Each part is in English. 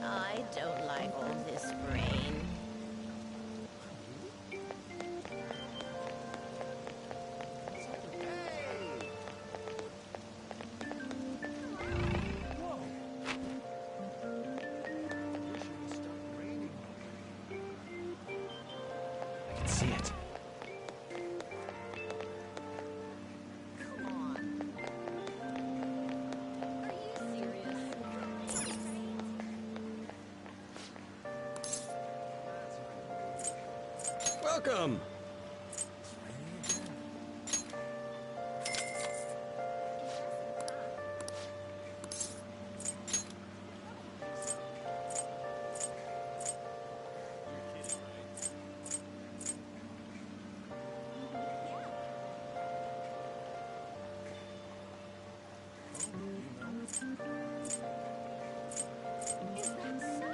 I don't like all this rain. I can see it. Come on. Are you serious? Welcome! Is that so?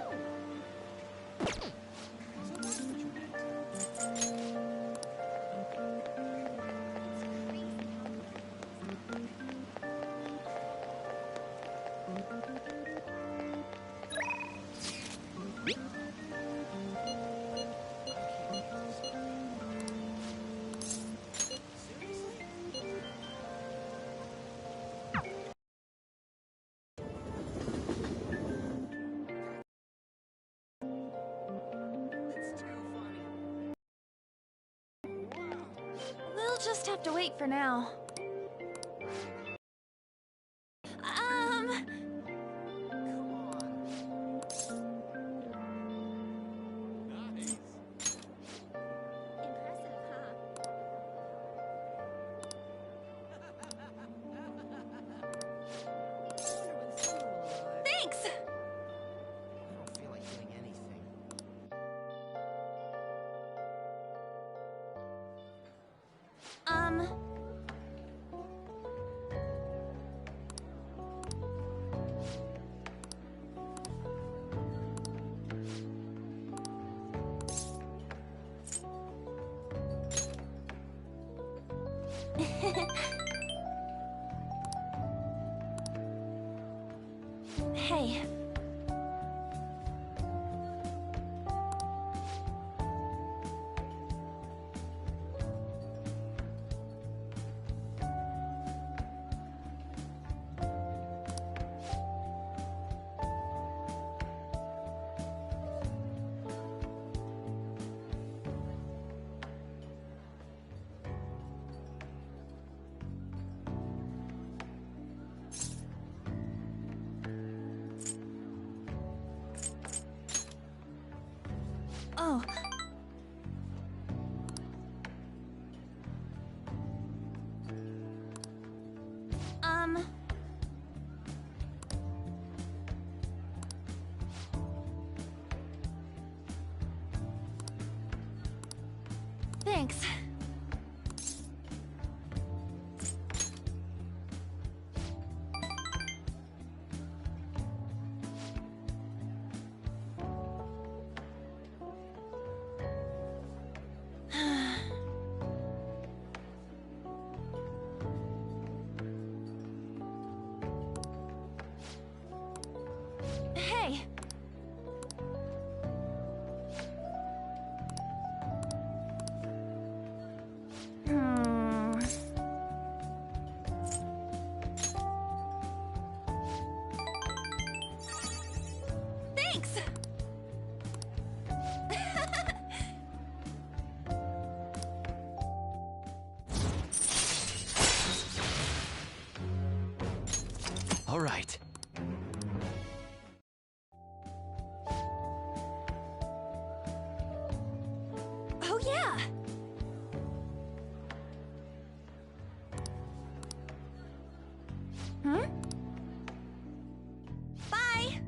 We'll just have to wait for now. Thanks! I don't feel like doing anything. Hey. Oh. Thanks. Hey. All right. Oh, yeah! Hmm? Bye!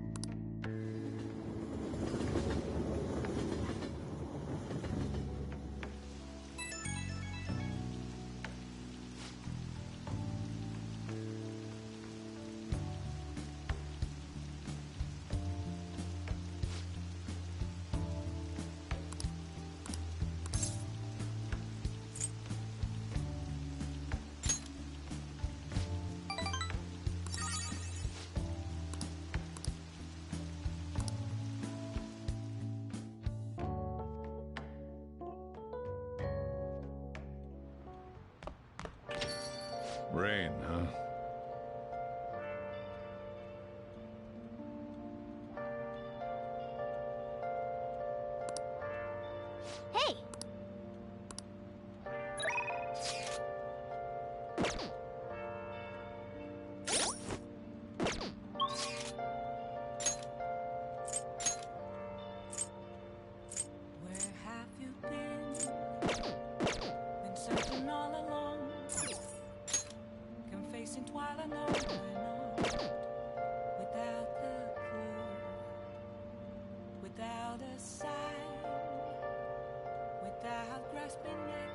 Rain, huh? Hey! Where have you been? Been searching all along, confessing while alone and on, without a clue, without a sign, without grasping it.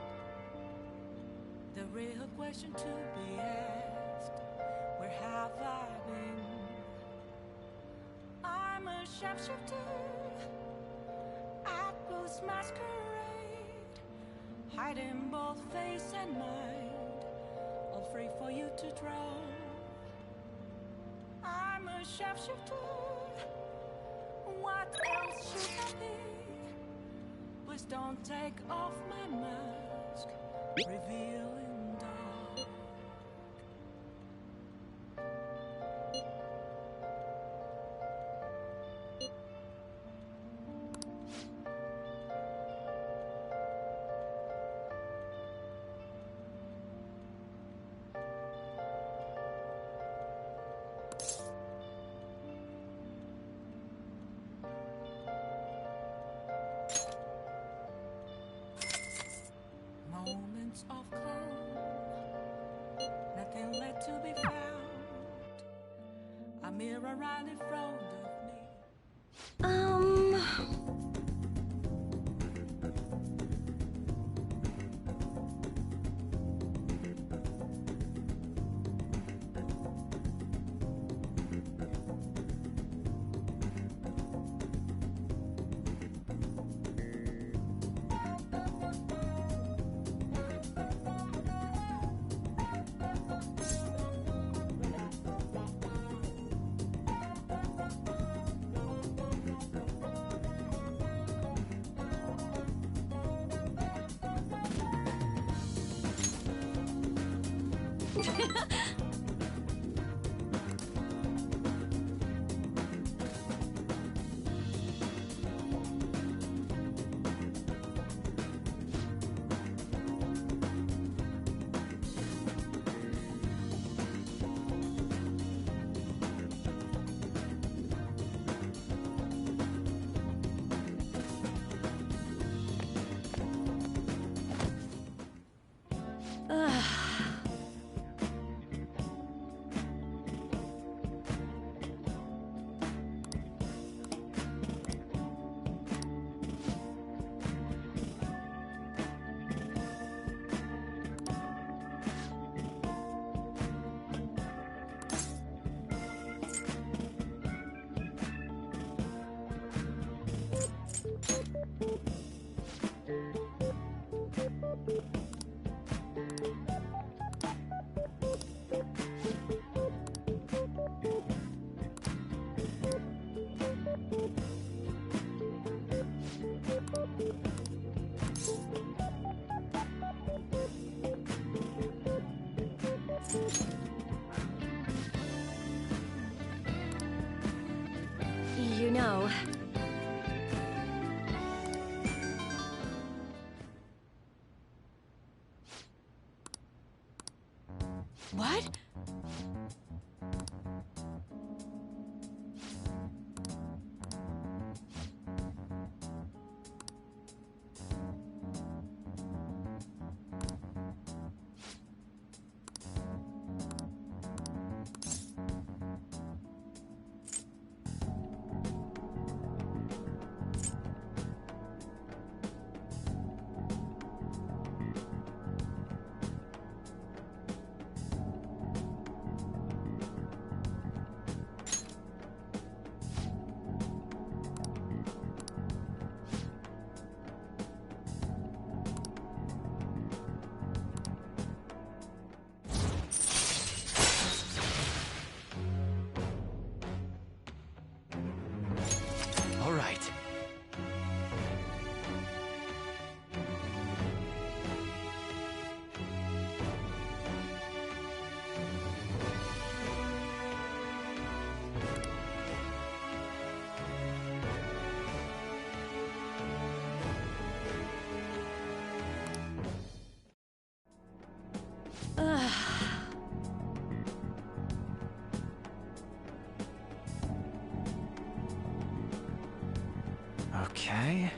The real question to be asked: where have I been? I'm a sharpshooter at Blue's masquerade, hiding both face and mind, all free for you to draw. I'm a sharpshooter. What else should I be? Please don't take off my mask, revealing dark. Moments of calm, nothing left to be found. A mirror right in front of me. You know. What? Okay.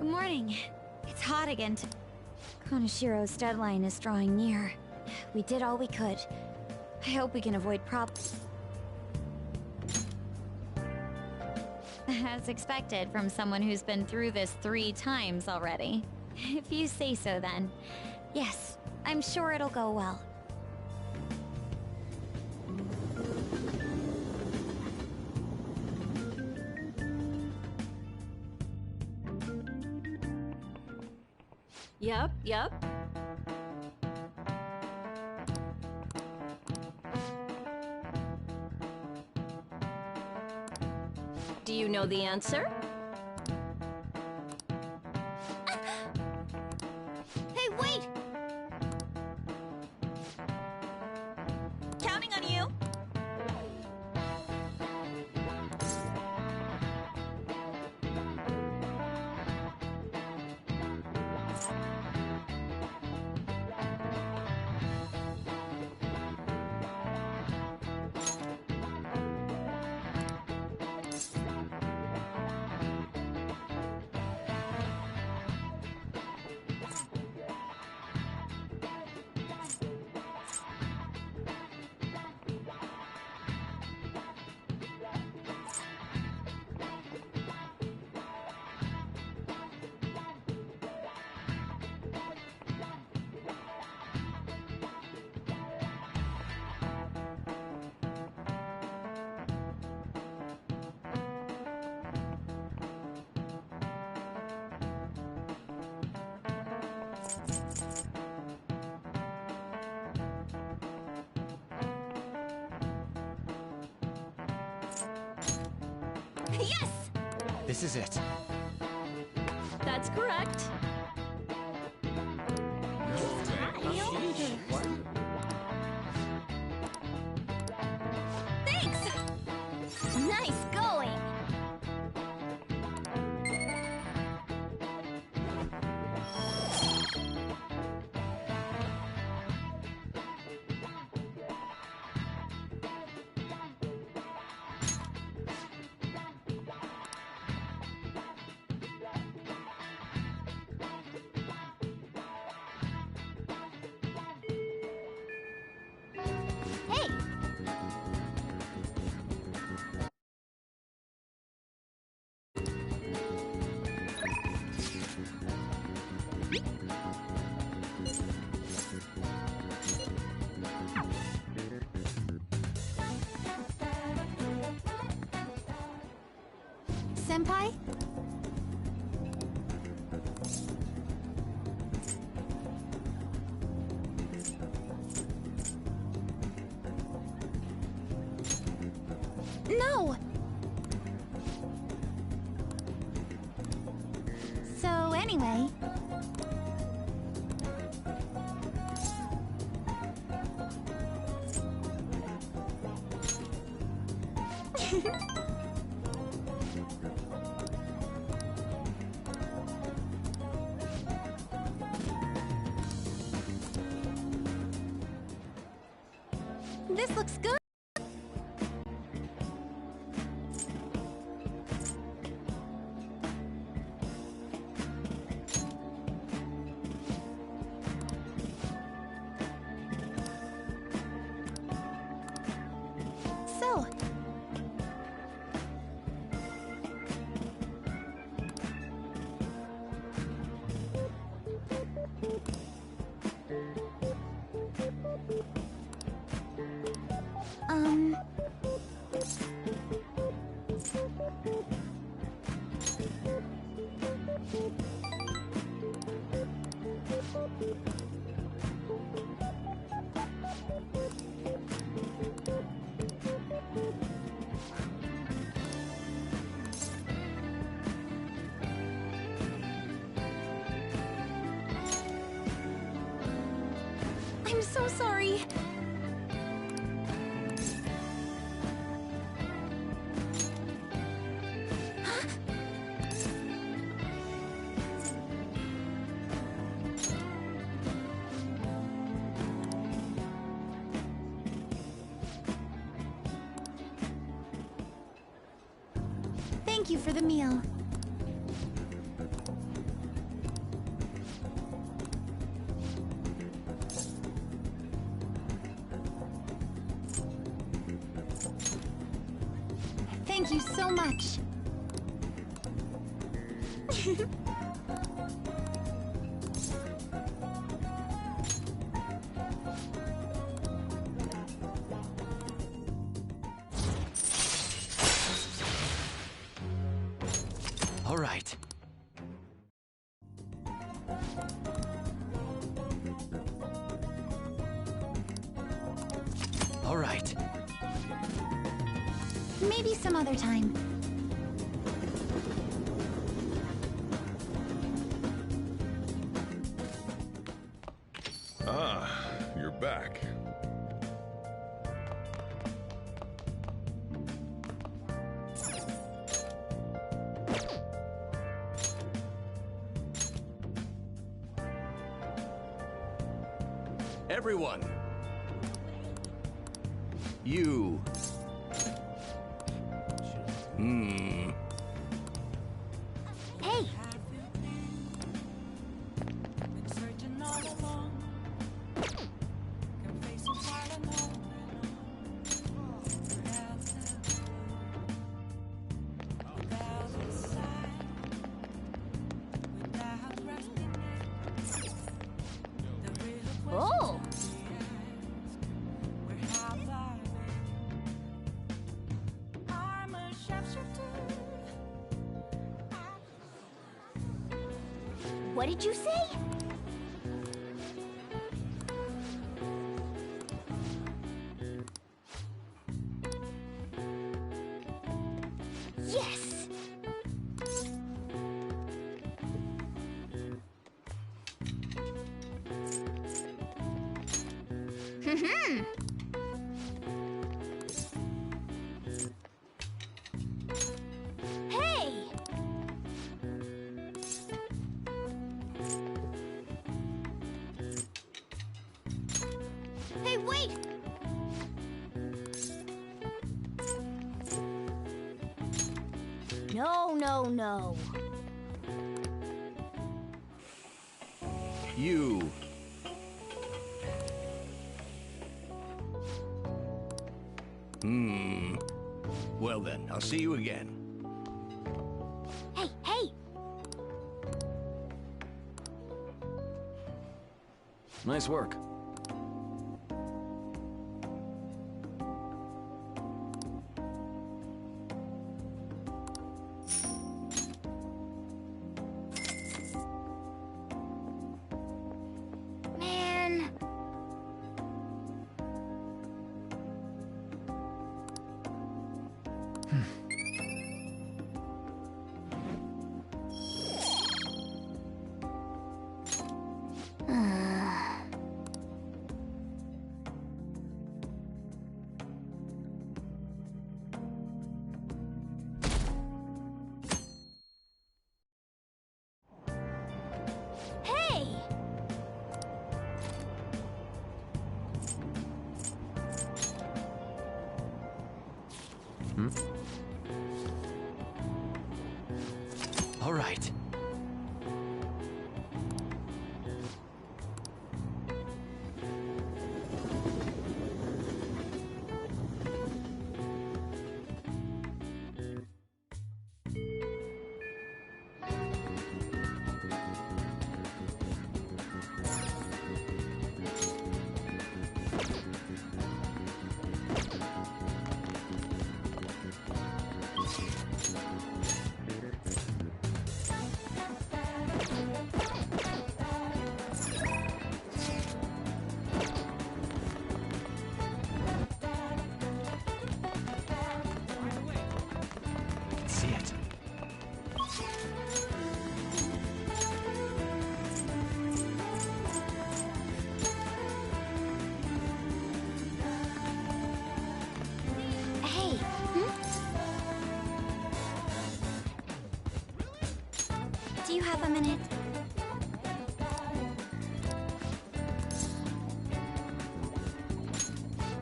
Good morning. It's hot again. Konoshiro's deadline is drawing near. We did all we could. I hope we can avoid problems. As expected from someone who's been through this 3 times already. If you say so then. Yes, I'm sure it'll go well. Yep. Do you know the answer? Hey, wait! Counting on you! Yes! This is it. That's correct. Thanks! Nice going! Hey! Senpai? No! So anyway... This looks good. So, um... I'm so sorry. Thank you for the meal. Thank you so much. All right. All right. Maybe some other time. Ah, you're back. Everyone. You. Hey, Been searching all along. Can face it while I know without a sign, without resting the real Oh! where have I been? I'm a sharpshooter. what did you say? Yes! Hey! Hey, wait! No, no, no. You. Well then, I'll see you again. Hey, hey! Nice work. Man. All right. See it. Hey, do you have a minute?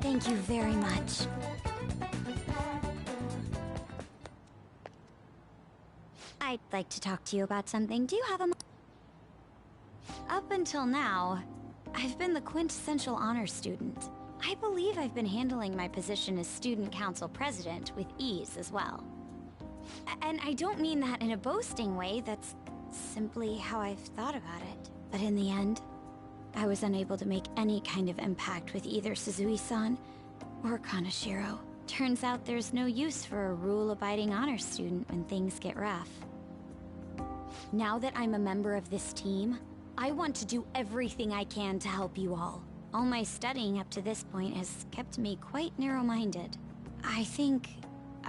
Thank you very much. I'd like to talk to you about something. Do you have a Up until now, I've been the quintessential honor student. I believe I've been handling my position as student council president with ease as well. And I don't mean that in a boasting way, that's simply how I've thought about it. But in the end, I was unable to make any kind of impact with either Suzui-san or Kaneshiro. Turns out there's no use for a rule-abiding honor student when things get rough. Now that I'm a member of this team, I want to do everything I can to help you all. All my studying up to this point has kept me quite narrow-minded. I think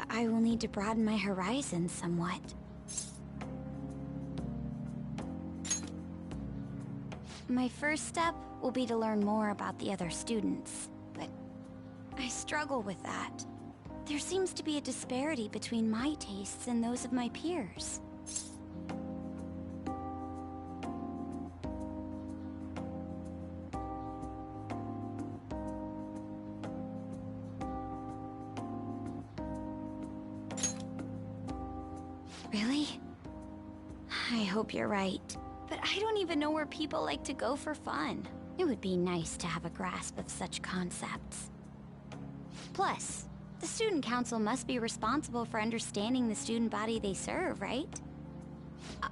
I will need to broaden my horizons somewhat. My first step will be to learn more about the other students, but I struggle with that. There seems to be a disparity between my tastes and those of my peers. Really? I hope you're right. But I don't even know where people like to go for fun. It would be nice to have a grasp of such concepts. Plus, the student council must be responsible for understanding the student body they serve, right?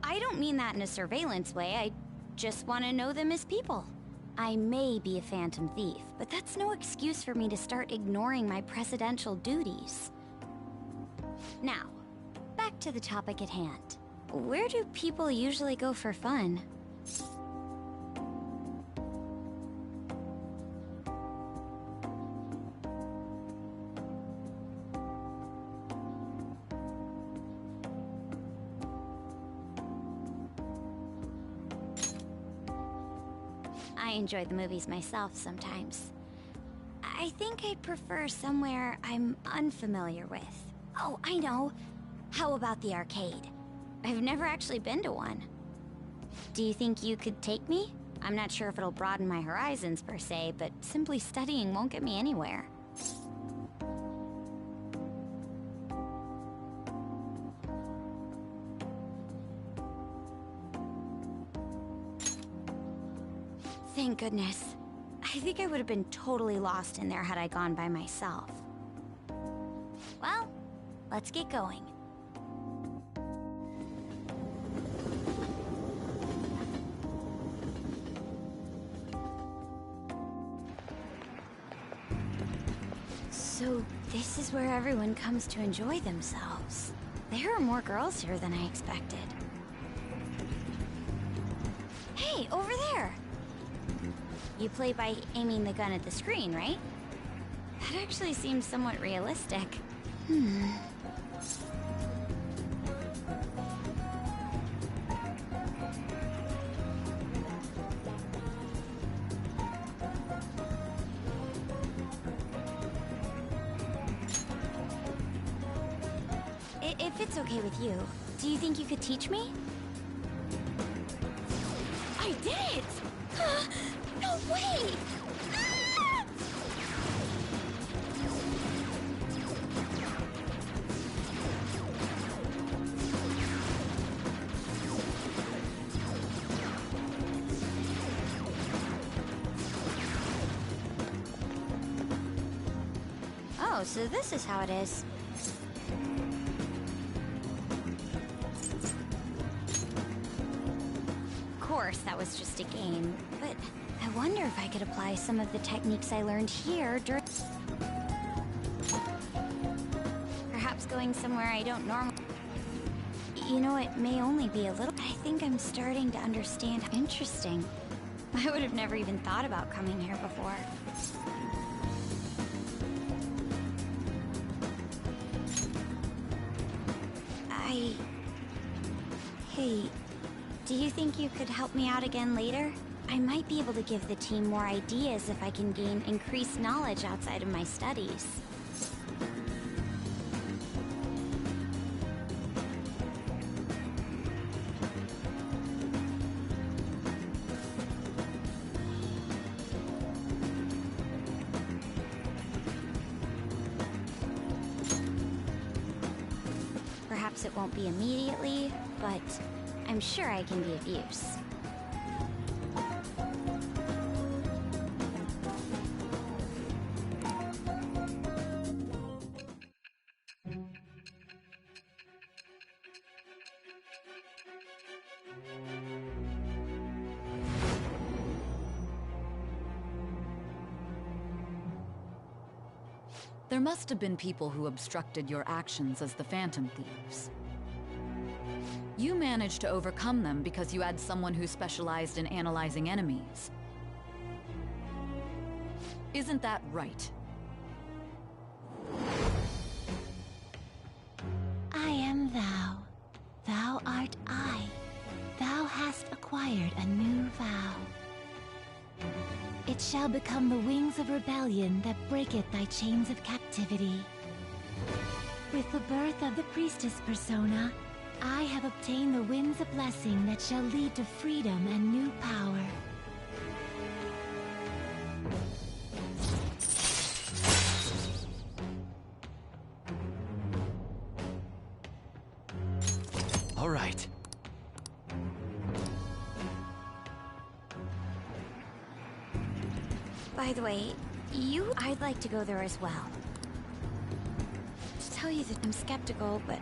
I don't mean that in a surveillance way, I just want to know them as people. I may be a phantom thief, but that's no excuse for me to start ignoring my presidential duties. Now, back to the topic at hand. Where do people usually go for fun? I enjoy the movies myself sometimes. I think I'd prefer somewhere I'm unfamiliar with. Oh, I know. How about the arcade? I've never actually been to one. Do you think you could take me? I'm not sure if it'll broaden my horizons per se, but simply studying won't get me anywhere. Thank goodness. I think I would have been totally lost in there had I gone by myself. Well, let's get going. So this is where everyone comes to enjoy themselves. There are more girls here than I expected. Hey, over there! You play by aiming the gun at the screen, right? That actually seems somewhat realistic. If it's okay with you, do you think you could teach me? I did it! No way! Ah! Oh, so this is how it is. Of course, that was just a game, but I wonder if I could apply some of the techniques I learned here during... Perhaps going somewhere I don't normally... You know, it may only be a little... I think I'm starting to understand. Interesting. I would have never even thought about coming here before. Hey, do you think you could help me out again later? I might be able to give the team more ideas if I can gain increased knowledge outside of my studies. Perhaps it won't be immediately, but I'm sure I can be of use. There must have been people who obstructed your actions as the Phantom Thieves. You managed to overcome them because you had someone who specialized in analyzing enemies. Isn't that right? I am thou. Thou art I. Thou hast acquired a new vow. It shall become the wings of rebellion that breaketh thy chains of captivity. With the birth of the priestess persona, I have obtained the winds of blessing that shall lead to freedom and new power. All right. By the way, I'd like to go there as well. To tell you that I'm skeptical, but...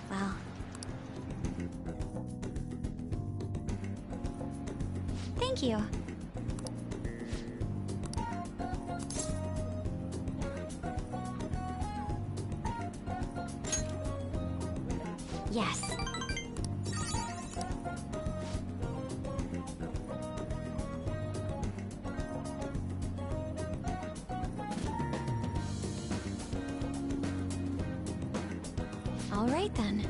Well... Thank you. Yes. All right then.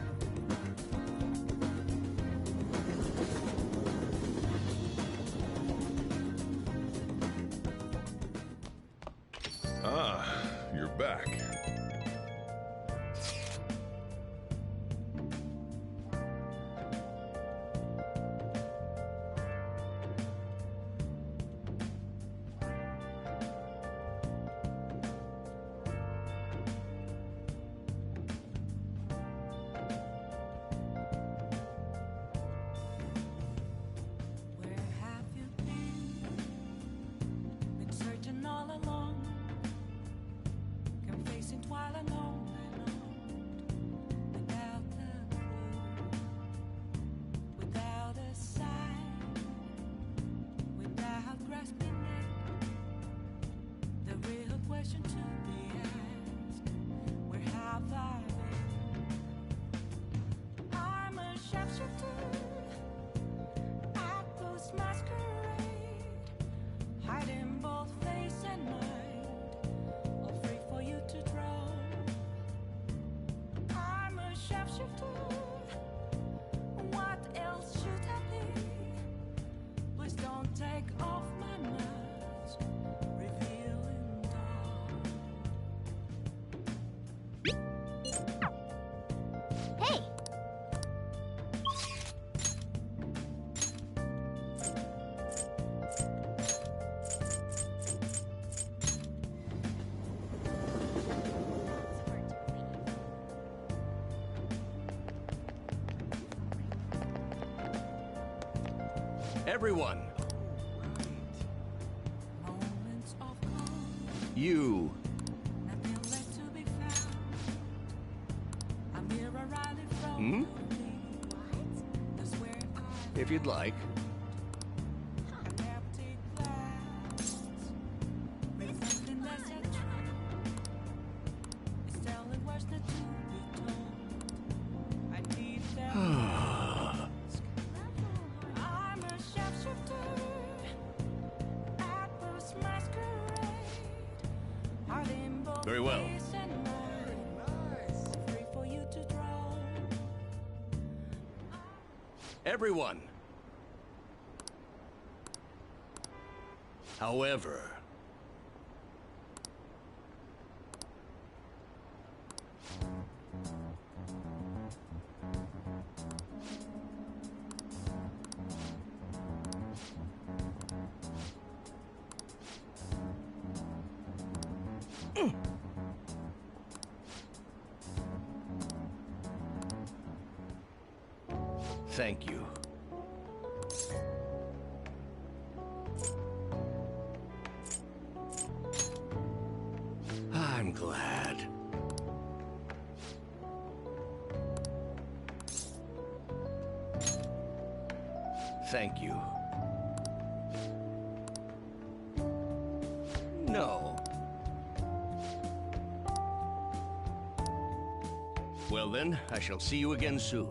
Ah, you're back. Where have you been? Been searching all along, confessing while alone and on, without a clue, without a sign, without grasping it. The real question to be asked: where have I been? I'm a sharpshooter. I post masquerade, hiding both face and mind, all free for you to draw. I'm a sharpshooter. What else should I be? Please don't take off my mask, revealing dawn. Hey! Everyone, Moments of calm, You. Nothing left to be found. A mirror right in front Hmm? of me. That's where I If you'd like. an empty glass. Reflecting that's a truth. It's telling what's the to be told. I need that mask. I'm a shapeshifter. At this masquerade. Heart in both Very well. face and mind. Free for you to draw. Everyone. However, thank you. I'm glad. Thank you. No. Well then, I shall see you again soon.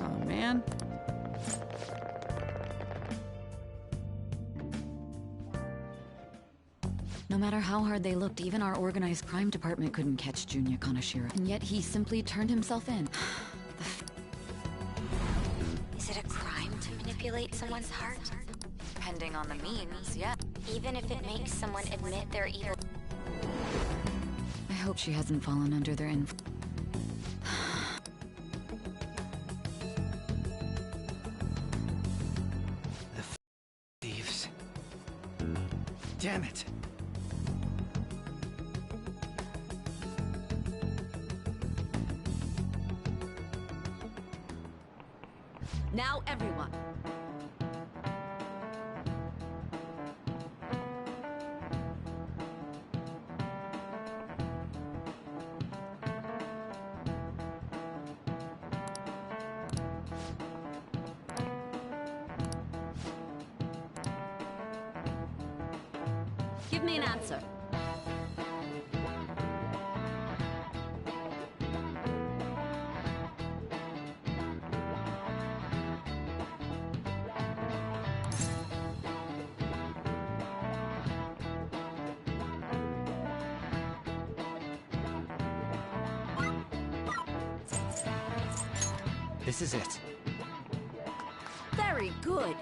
Oh, man. No matter how hard they looked, even our organized crime department couldn't catch Junya Kanashiro. And yet he simply turned himself in. Is it a crime to manipulate someone's heart? Depending on the means, yeah. Even if it makes someone admit they're evil. I hope she hasn't fallen under their influence. Thieves. Damn it. Now, everyone. Give me an answer. This is it. Very good.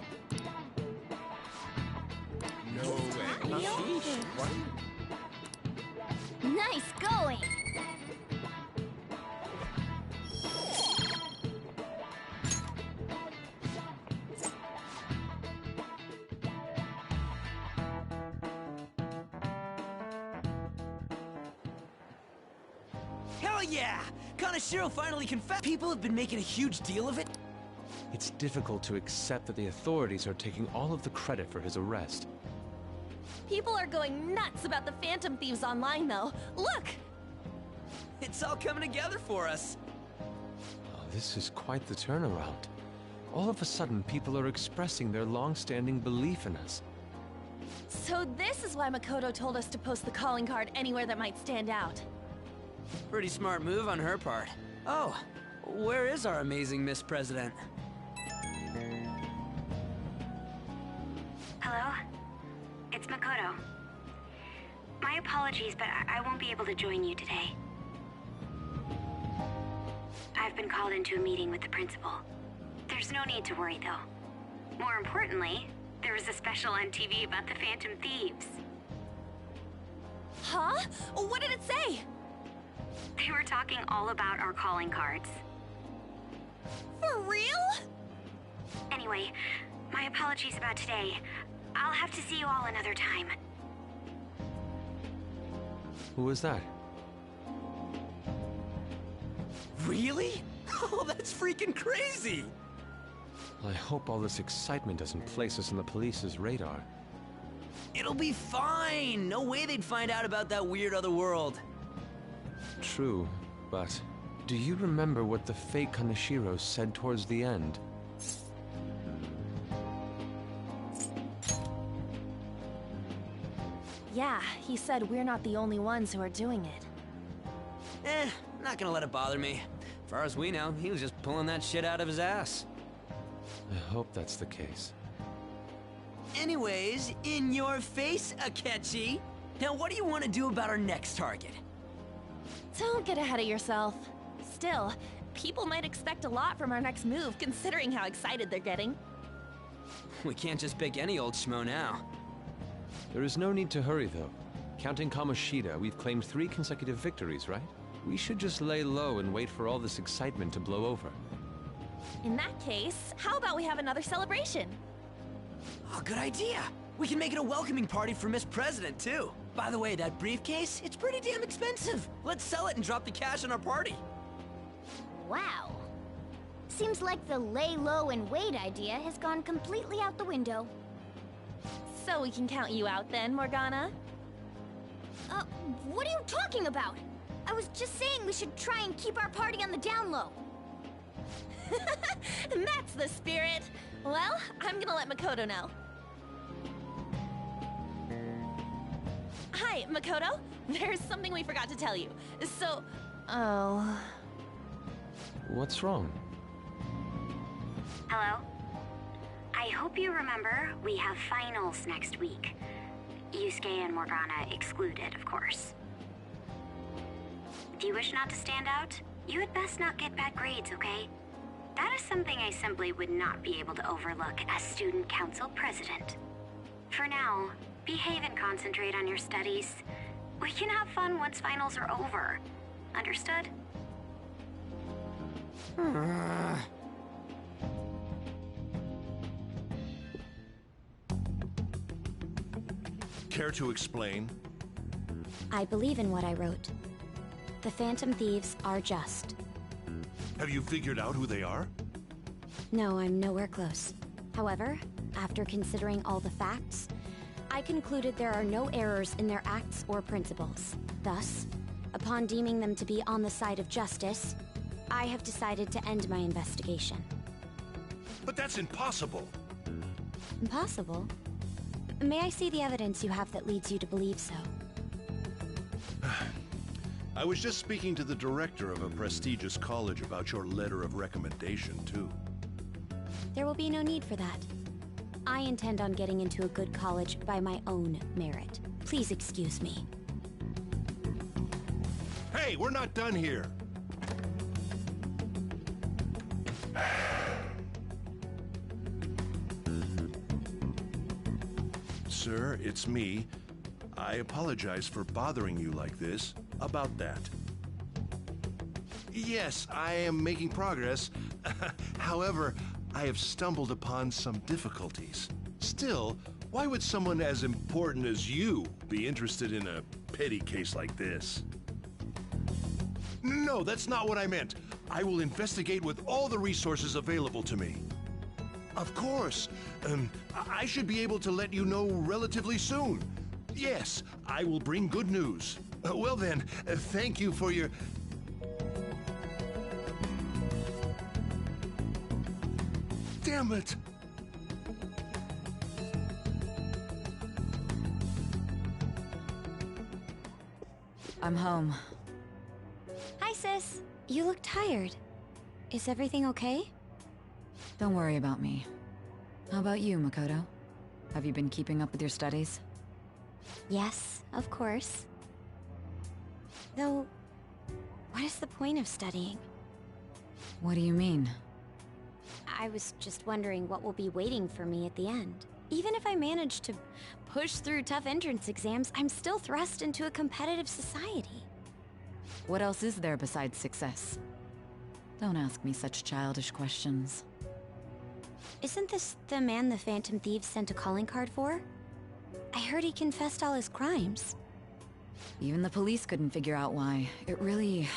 No way. Nice going! Hell yeah! Kanashiro finally confessed. People have been making a huge deal of it. It's difficult to accept that the authorities are taking all of the credit for his arrest. People are going nuts about the Phantom Thieves online, though. Look! It's all coming together for us. Oh, this is quite the turnaround. All of a sudden, people are expressing their long-standing belief in us. So this is why Makoto told us to post the calling card anywhere that might stand out. Pretty smart move on her part. Oh, where is our amazing Miss President? Hello? It's Makoto. My apologies, but I won't be able to join you today. I've been called into a meeting with the principal. There's no need to worry, though. More importantly, there was a special on TV about the Phantom Thieves. Huh? What did it say? They were talking all about our calling cards. For real? Anyway, my apologies about today. I'll have to see you all another time. Who was that? Really? Oh, that's freaking crazy! I hope all this excitement doesn't place us on the police's radar. It'll be fine! No way they'd find out about that weird other world. True, but do you remember what the fake Kaneshiro said towards the end? Yeah, he said we're not the only ones who are doing it. Not gonna let it bother me. As far as we know, he was just pulling that shit out of his ass. I hope that's the case. Anyways, in your face, Akechi! Now what do you want to do about our next target? Don't get ahead of yourself. Still, people might expect a lot from our next move, considering how excited they're getting. We can't just pick any old schmo now. There is no need to hurry, though. Counting Kamoshida, we've claimed 3 consecutive victories, right? We should just lay low and wait for all this excitement to blow over. In that case, how about we have another celebration? Oh, good idea! We can make it a welcoming party for Miss President, too. By the way, that briefcase, it's pretty damn expensive. Let's sell it and drop the cash on our party. Wow. Seems like the lay low and wait idea has gone completely out the window. So we can count you out then, Morgana? What are you talking about? I was just saying we should try and keep our party on the down low. That's the spirit. Well, I'm gonna let Makoto know. Hi, Makoto. There's something we forgot to tell you. So, oh... What's wrong? Hello? I hope you remember we have finals next week. Yusuke and Morgana excluded, of course. Do you wish not to stand out? You had best not get bad grades, okay? That is something I simply would not be able to overlook as student council president. For now, behave and concentrate on your studies. We can have fun once finals are over. Understood? Care to explain? I believe in what I wrote. The Phantom Thieves are just. Have you figured out who they are? No, I'm nowhere close. However, after considering all the facts, I concluded there are no errors in their acts or principles. Thus, upon deeming them to be on the side of justice, I have decided to end my investigation. But that's impossible! Impossible? May I see the evidence you have that leads you to believe so? I was just speaking to the director of a prestigious college about your letter of recommendation, too. There will be no need for that. I intend on getting into a good college by my own merit. Please excuse me. Hey, we're not done here! Sir, it's me. I apologize for bothering you like this about that. Yes, I am making progress. However, I have stumbled upon some difficulties. Still, why would someone as important as you be interested in a petty case like this? No, that's not what I meant. I will investigate with all the resources available to me. Of course. I should be able to let you know relatively soon. Yes, I will bring good news. Well then, thank you for your... Damn it! I'm home. Hi, sis. You look tired. Is everything okay? Don't worry about me. How about you, Makoto? Have you been keeping up with your studies? Yes, of course. Though, what is the point of studying? What do you mean? I was just wondering what will be waiting for me at the end. Even if I manage to push through tough entrance exams, I'm still thrust into a competitive society. What else is there besides success? Don't ask me such childish questions. Isn't this the man the Phantom Thieves sent a calling card for? I heard he confessed all his crimes. Even the police couldn't figure out why. It really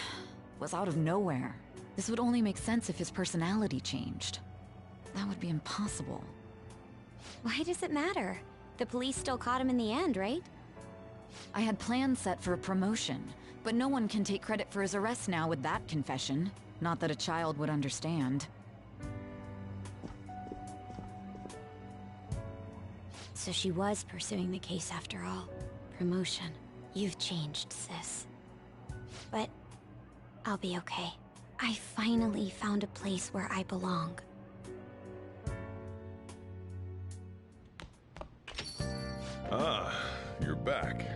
was out of nowhere. This would only make sense if his personality changed. That would be impossible. Why does it matter? The police still caught him in the end, right? I had plans set for a promotion, but no one can take credit for his arrest now with that confession. Not that a child would understand. So she was pursuing the case after all. Promotion. You've changed, sis. But I'll be okay. I finally found a place where I belong. Ah, you're back.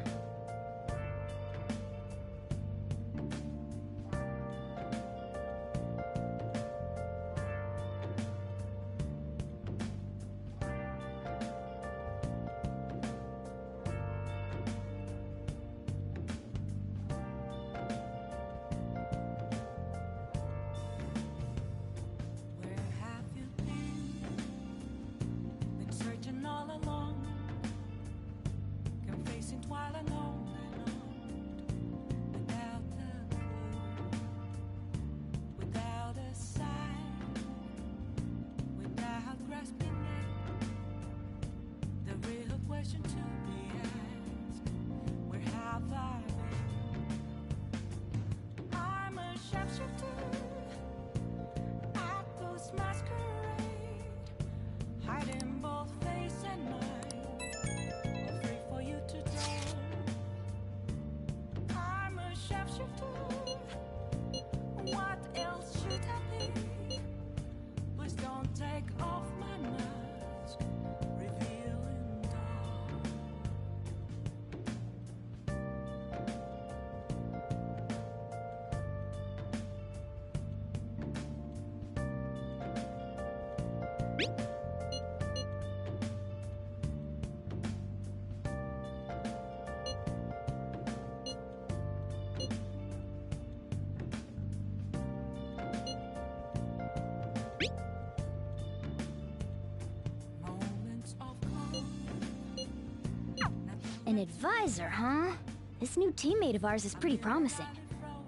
An advisor, huh? This new teammate of ours is pretty promising.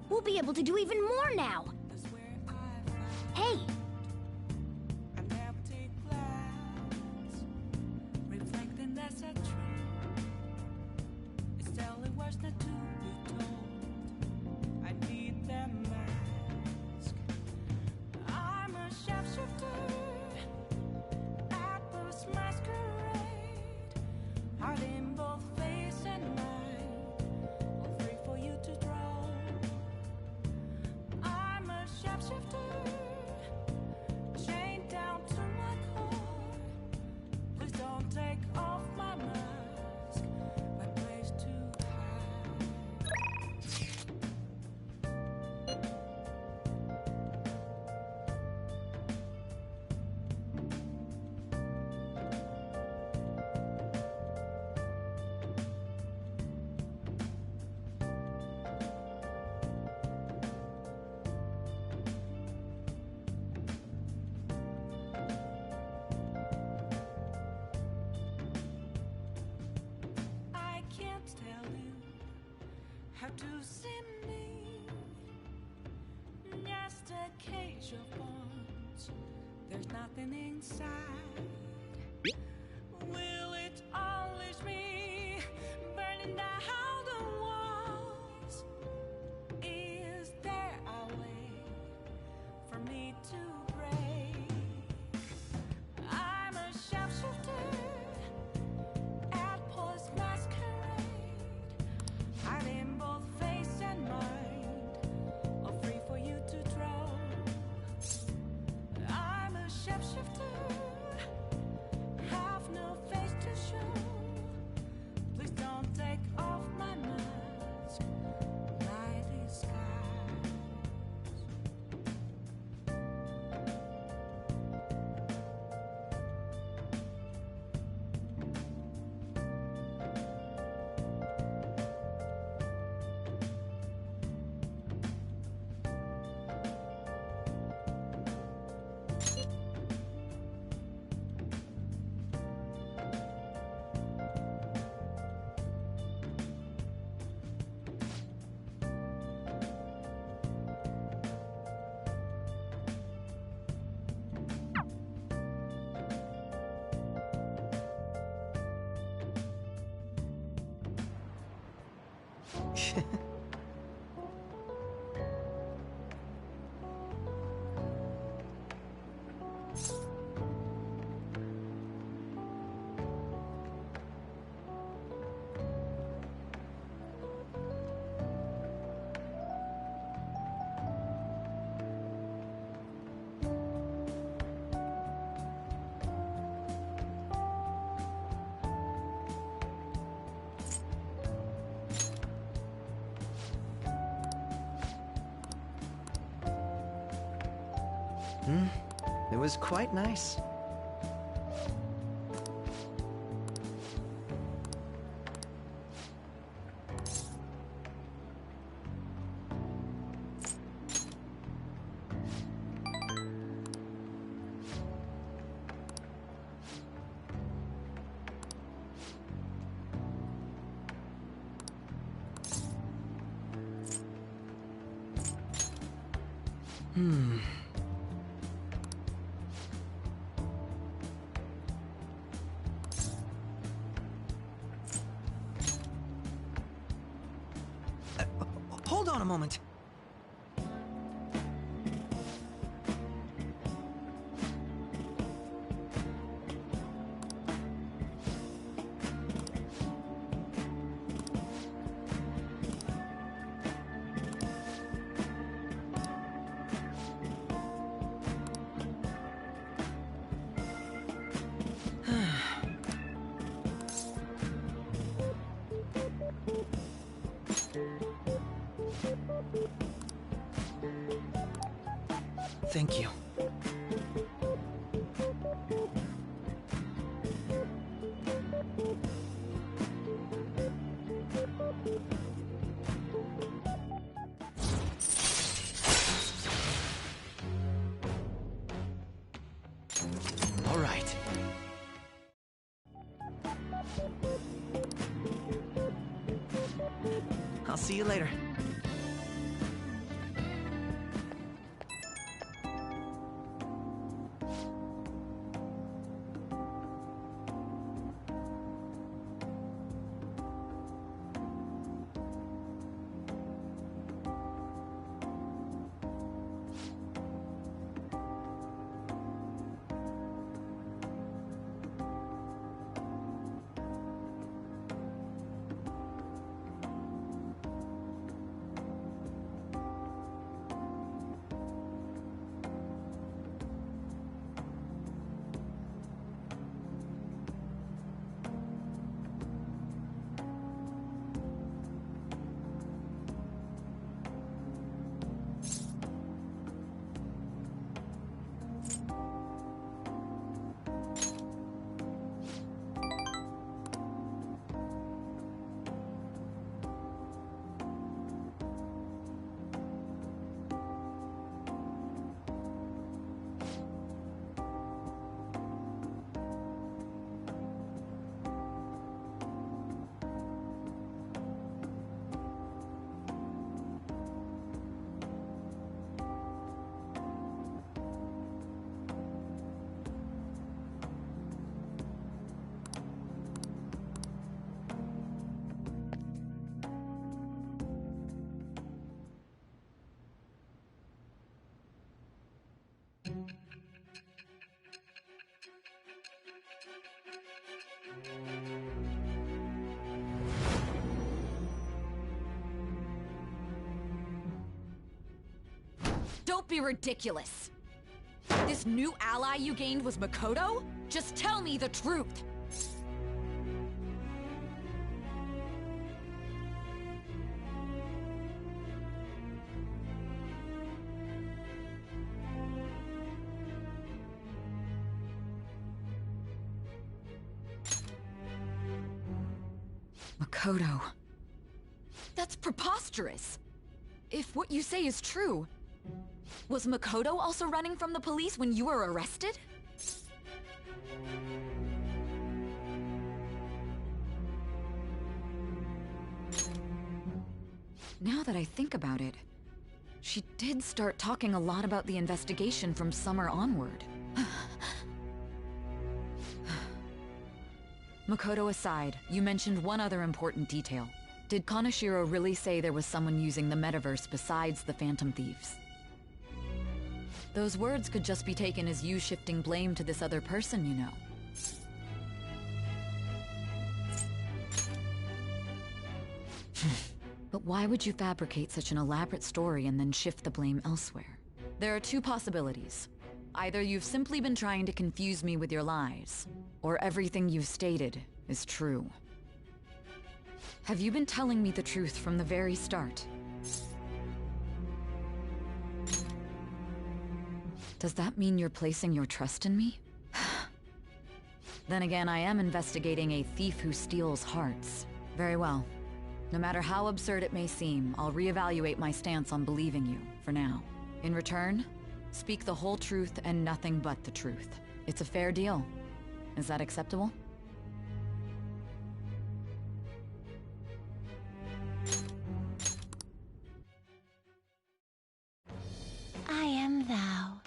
We'll be able to do even more now! Hey! Have to see me, just a cage of bones. There's nothing inside. Will it always be burning down the walls? Is there a way for me to break? I'm a sharpshooter at Post Masquerade. Hiding both face and mind, all free for you to draw. I'm a shapeshifter. It was quite nice. Hold on a moment. Thank you. All right. I'll see you later. Don't be ridiculous. This new ally you gained was Makoto? Just tell me the truth. Makoto. That's preposterous. If what you say is true, was Makoto also running from the police when you were arrested? Now that I think about it, she did start talking a lot about the investigation from summer onward. Makoto aside, you mentioned one other important detail. Did Kanashiro really say there was someone using the metaverse besides the Phantom Thieves? Those words could just be taken as you shifting blame to this other person, you know. But why would you fabricate such an elaborate story and then shift the blame elsewhere? There are two possibilities. Either you've simply been trying to confuse me with your lies, or everything you've stated is true. Have you been telling me the truth from the very start? Does that mean you're placing your trust in me? Then again, I am investigating a thief who steals hearts. Very well. No matter how absurd it may seem, I'll reevaluate my stance on believing you, for now. In return, speak the whole truth and nothing but the truth. It's a fair deal. Is that acceptable? I am thou.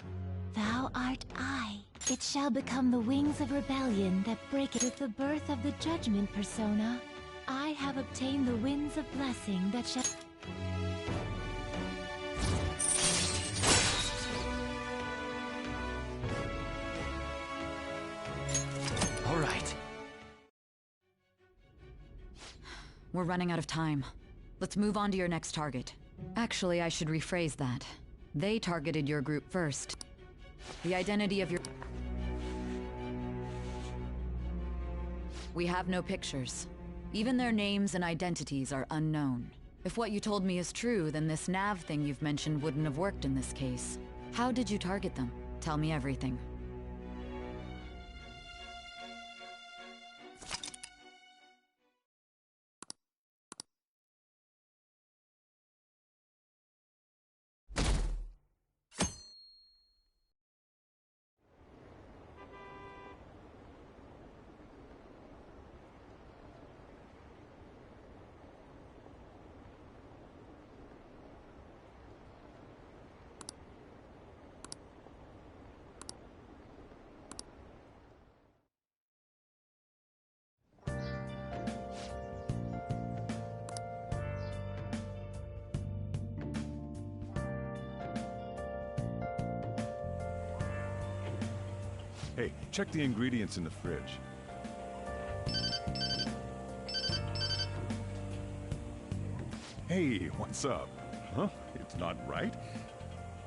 Thou art I. It shall become the wings of rebellion that break it with the birth of the judgment persona. I have obtained the winds of blessing that shall... All right. We're running out of time. Let's move on to your next target. Actually, I should rephrase that. They targeted your group first. The identity of your... We have no pictures. Even their names and identities are unknown. If what you told me is true, then this nav thing you've mentioned wouldn't have worked in this case. How did you target them? Tell me everything. Hey, check the ingredients in the fridge. Hey, what's up? Huh? It's not right?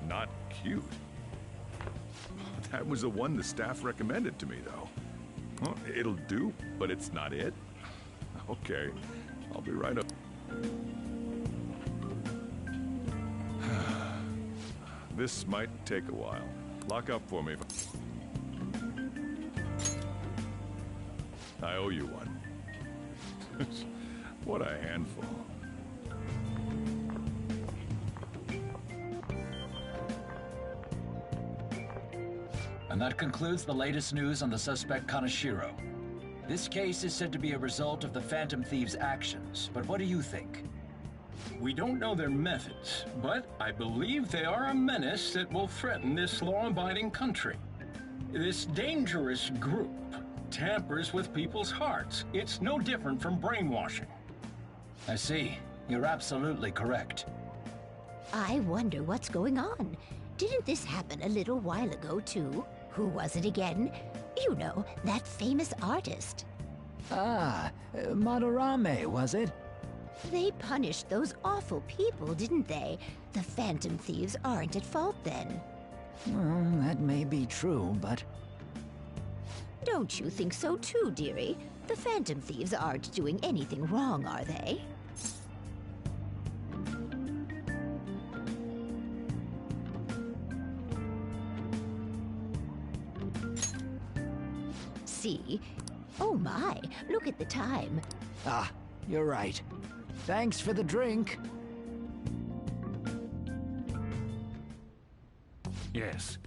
Not cute. That was the one the staff recommended to me, though. Well, it'll do, but it's not it. Okay, I'll be right up. This might take a while. Lock up for me. I owe you one. What a handful. And that concludes the latest news on the suspect Kanashiro. This case is said to be a result of the Phantom Thieves' actions, but what do you think? We don't know their methods, but I believe they are a menace that will threaten this law-abiding country. This dangerous group tampers with people's hearts. It's no different from brainwashing. I see. You're absolutely correct. I wonder what's going on. Didn't this happen a little while ago, too? Who was it again? You know, that famous artist. Ah, Madarame, was it? They punished those awful people, didn't they? The Phantom Thieves aren't at fault then. Well, that may be true, but... Don't you think so too, dearie? The Phantom Thieves aren't doing anything wrong, are they? See? Oh my, look at the time. Ah, you're right. Thanks for the drink. Yes.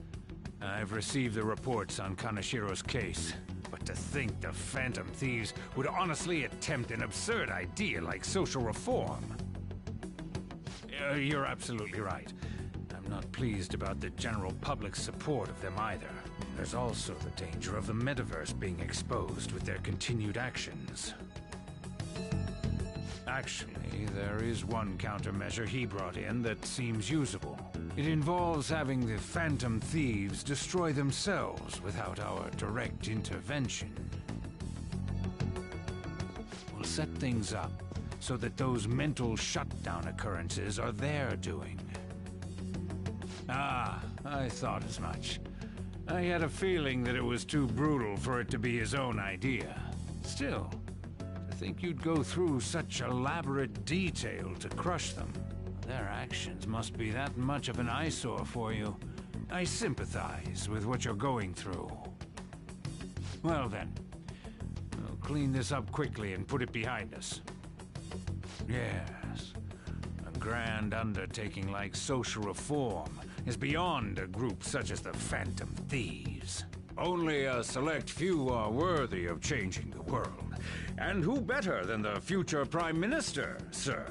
I've received the reports on Kanashiro's case. But to think the Phantom Thieves would honestly attempt an absurd idea like social reform. You're absolutely right. I'm not pleased about the general public's support of them either. There's also the danger of the metaverse being exposed with their continued actions. Actually, there is one countermeasure he brought in that seems usable. It involves having the Phantom Thieves destroy themselves without our direct intervention. We'll set things up so that those mental shutdown occurrences are their doing. Ah, I thought as much. I had a feeling that it was too brutal for it to be his own idea. Still, to think you'd go through such elaborate detail to crush them. Their actions must be that much of an eyesore for you. I sympathize with what you're going through. Well then, we'll clean this up quickly and put it behind us. Yes, a grand undertaking like social reform is beyond a group such as the Phantom Thieves. Only a select few are worthy of changing the world. And who better than the future Prime Minister, sir?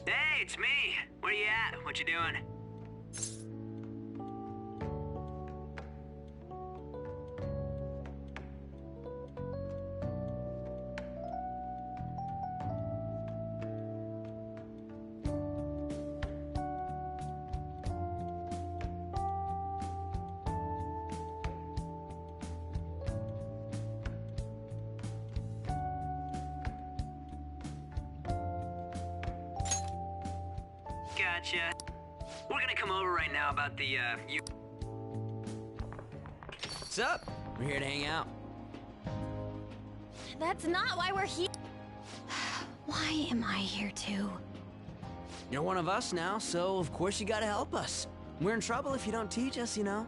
Hey, it's me. Where you at? What you doing? Gotcha. We're gonna come over right now about the, What's up? We're here to hang out. That's not why we're here. Why am I here too? You're one of us now, so of course you gotta help us. We're in trouble if you don't teach us, you know?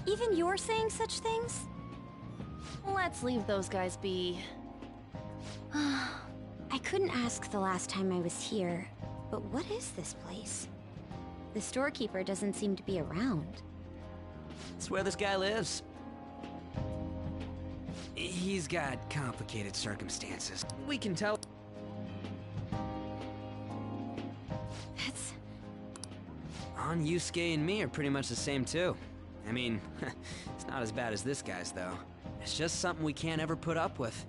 Even you're saying such things? Let's leave those guys be. I couldn't ask the last time I was here, but what is this place? The storekeeper doesn't seem to be around. It's where this guy lives. He's got complicated circumstances. We can tell. That's... On Yusuke and me are pretty much the same too. I mean, it's not as bad as this guy's though. It's just something we can't ever put up with.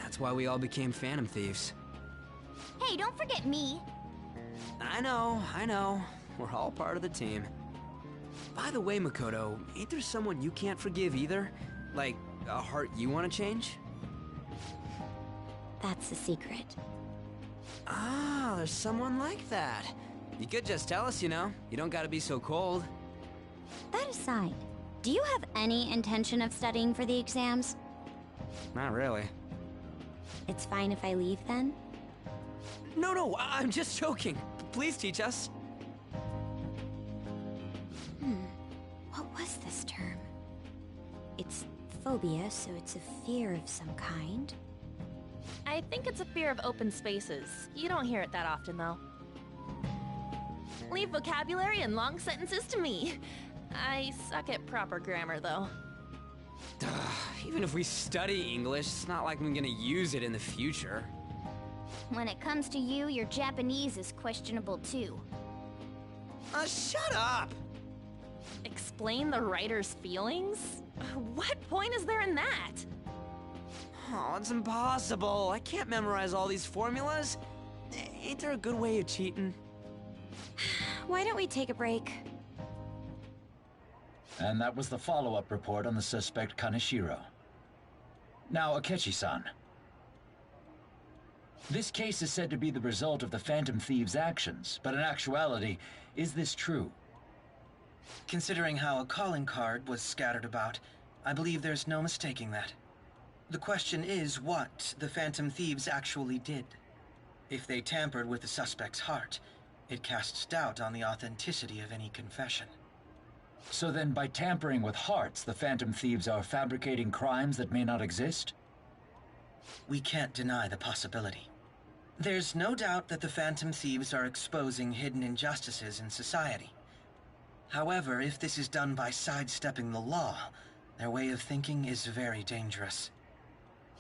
That's why we all became Phantom Thieves. Hey, don't forget me. I know. We're all part of the team. By the way, Makoto, ain't there someone you can't forgive either? Like, a heart you want to change? That's the secret. Ah, there's someone like that. You could just tell us, you know. You don't gotta be so cold. That aside, do you have any intention of studying for the exams? Not really. It's fine if I leave then? No, I'm just joking. Please teach us. What was this term? It's phobia, so it's a fear of some kind. I think it's a fear of open spaces. You don't hear it that often, though. Leave vocabulary and long sentences to me. I suck at proper grammar, though. Even if we study English, it's not like I'm gonna use it in the future. When it comes to you, your Japanese is questionable too. Shut up! Explain the writer's feelings? What point is there in that? Oh, it's impossible. I can't memorize all these formulas. Ain't there a good way of cheating? Why don't we take a break? And that was the follow-up report on the suspect Kaneshiro. Now, Akechi-san. This case is said to be the result of the Phantom Thieves' actions, but in actuality, is this true? Considering how a calling card was scattered about, I believe there's no mistaking that. The question is what the Phantom Thieves actually did. If they tampered with the suspect's heart, it casts doubt on the authenticity of any confession. So then, by tampering with hearts, the Phantom Thieves are fabricating crimes that may not exist? We can't deny the possibility. There's no doubt that the Phantom Thieves are exposing hidden injustices in society. However, if this is done by sidestepping the law, their way of thinking is very dangerous.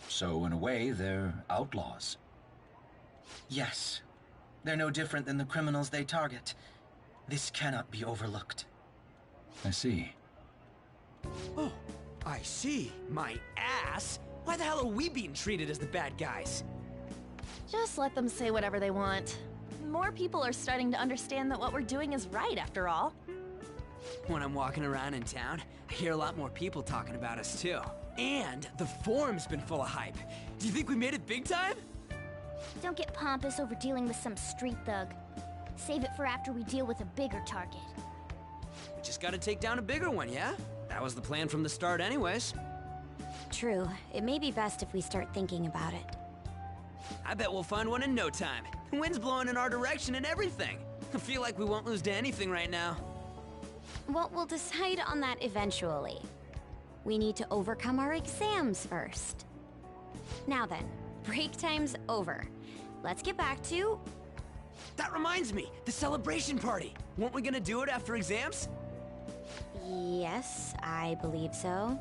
So, in a way, they're outlaws. Yes. They're no different than the criminals they target. This cannot be overlooked. I see. Oh, I see. My ass? Why the hell are we being treated as the bad guys? Just let them say whatever they want. More people are starting to understand that what we're doing is right, after all. When I'm walking around in town, I hear a lot more people talking about us, too. And the forum's been full of hype. Do you think we made it big time? Don't get pompous over dealing with some street thug. Save it for after we deal with a bigger target. We just gotta take down a bigger one, yeah? That was the plan from the start anyways. True. It may be best if we start thinking about it. I bet we'll find one in no time. The wind's blowing in our direction and everything. I feel like we won't lose to anything right now. Well, we'll decide on that eventually. We need to overcome our exams first. Now then, break time's over. Let's get back to... That reminds me, the celebration party. Weren't we gonna do it after exams? Yes, I believe so.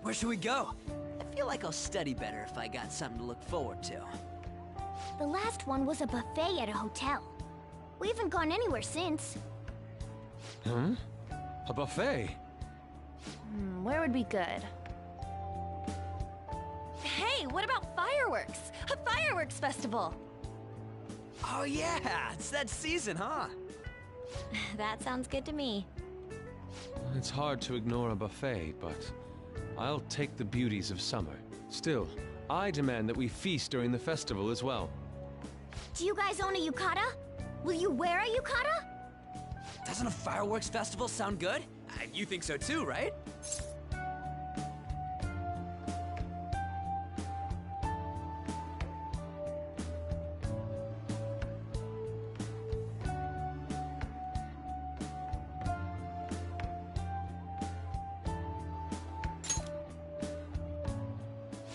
Where should we go? I feel like I'll study better if I got something to look forward to. The last one was a buffet at a hotel. We haven't gone anywhere since. Huh? A buffet? Where would be good? Hey, what about fireworks? A fireworks festival! Oh yeah, it's that season, huh? That sounds good to me. It's hard to ignore a buffet, but I'll take the beauties of summer. Still, I demand that we feast during the festival as well. Do you guys own a yukata? Will you wear a yukata? Doesn't a fireworks festival sound good? You think so too, right?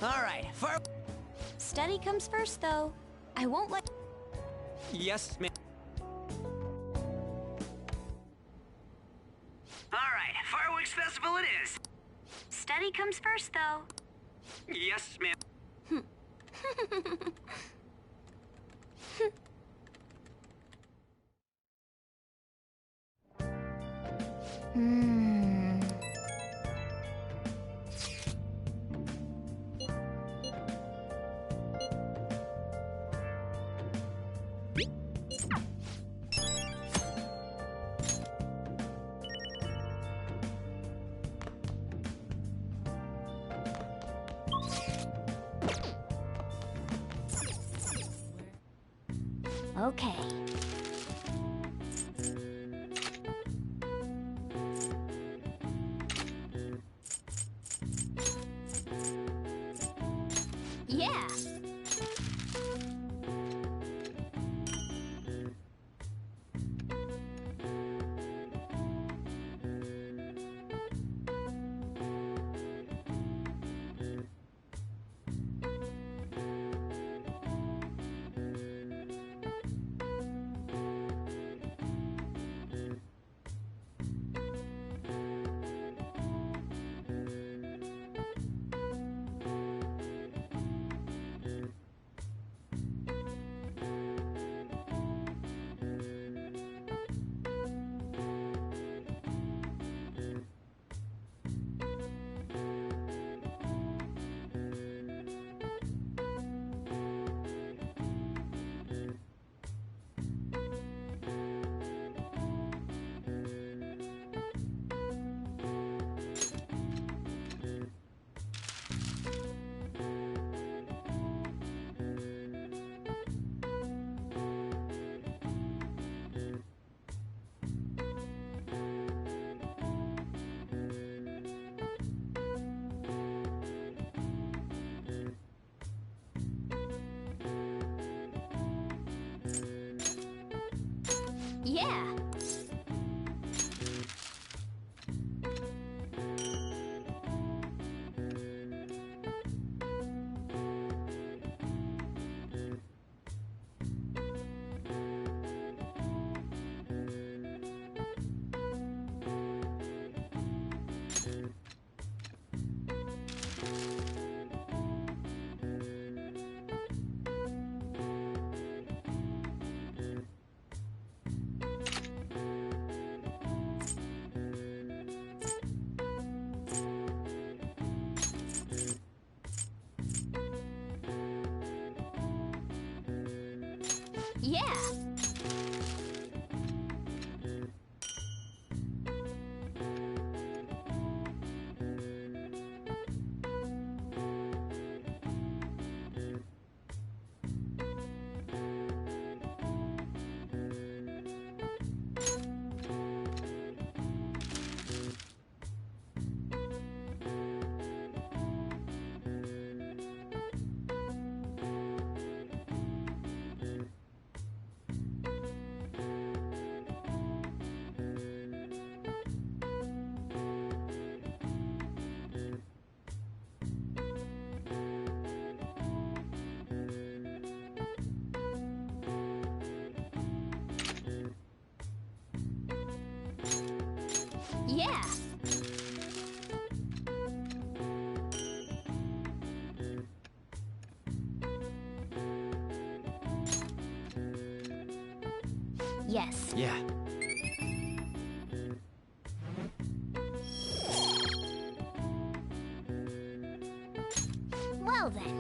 Alright, Study comes first, though. I won't let... Yes, ma'am. Alright, fireworks festival it is. Study comes first, though. Yes, ma'am. Okay. Yeah. Yeah. Yeah. Yeah. Yes. Yeah. Well then.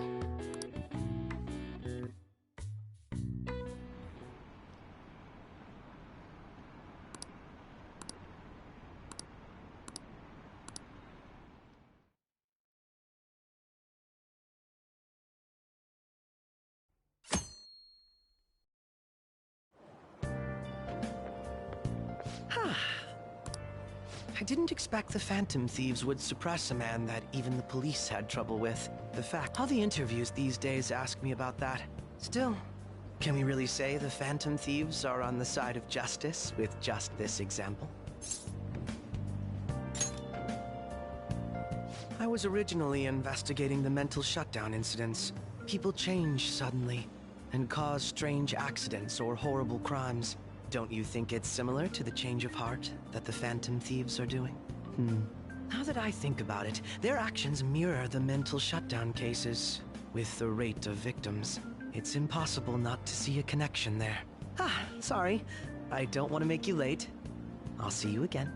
I didn't expect the Phantom Thieves would suppress a man that even the police had trouble with. The fact all the interviews these days ask me about that. Still, can we really say the Phantom Thieves are on the side of justice with just this example? I was originally investigating the mental shutdown incidents. People change suddenly and cause strange accidents or horrible crimes. Don't you think it's similar to the change of heart that the Phantom Thieves are doing? Now that I think about it, their actions mirror the mental shutdown cases. With the rate of victims, it's impossible not to see a connection there. Sorry. I don't want to make you late. I'll see you again.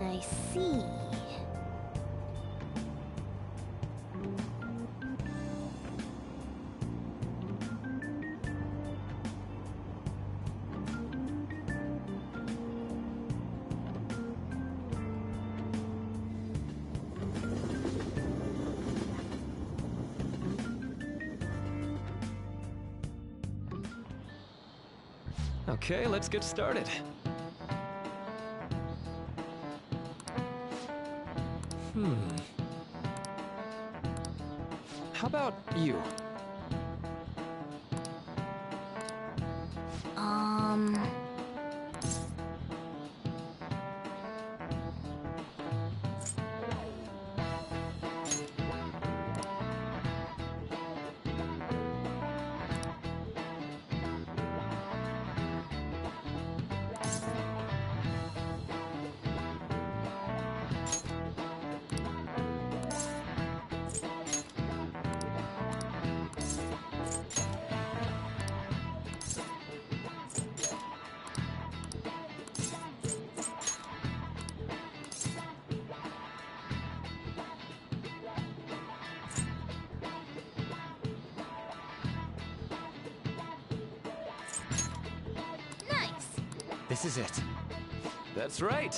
I see. Okay, let's get started. How about you? This is it. That's right.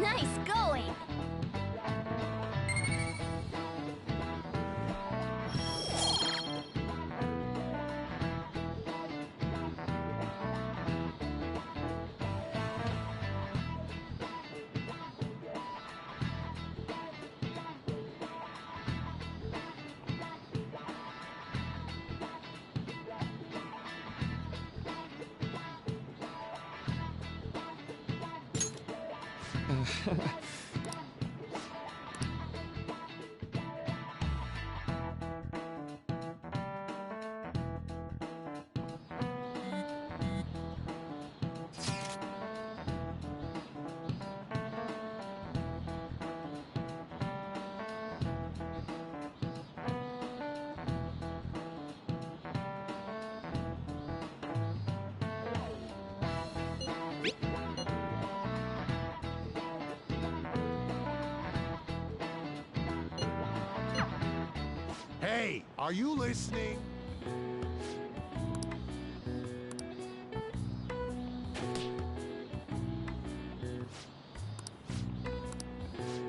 Nice going! Hey, are you listening?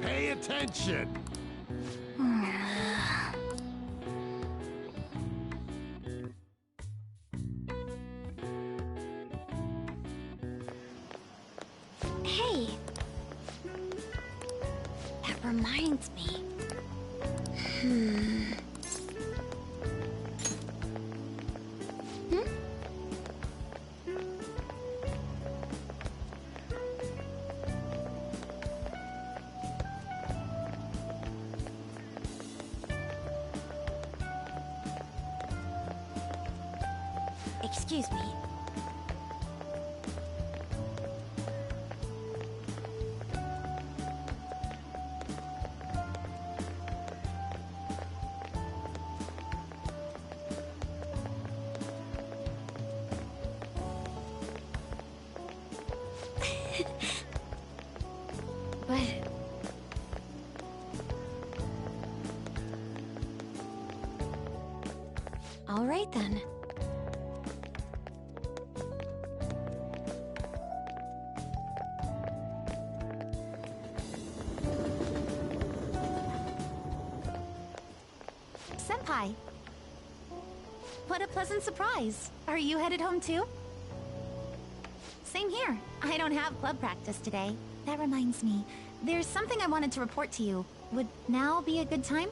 Pay attention! Hey! That reminds me. Hmm. Excuse me. But... all right then. Senpai! What a pleasant surprise. Are you headed home too? Same here. I don't have club practice today. That reminds me, there's something I wanted to report to you. Would now be a good time?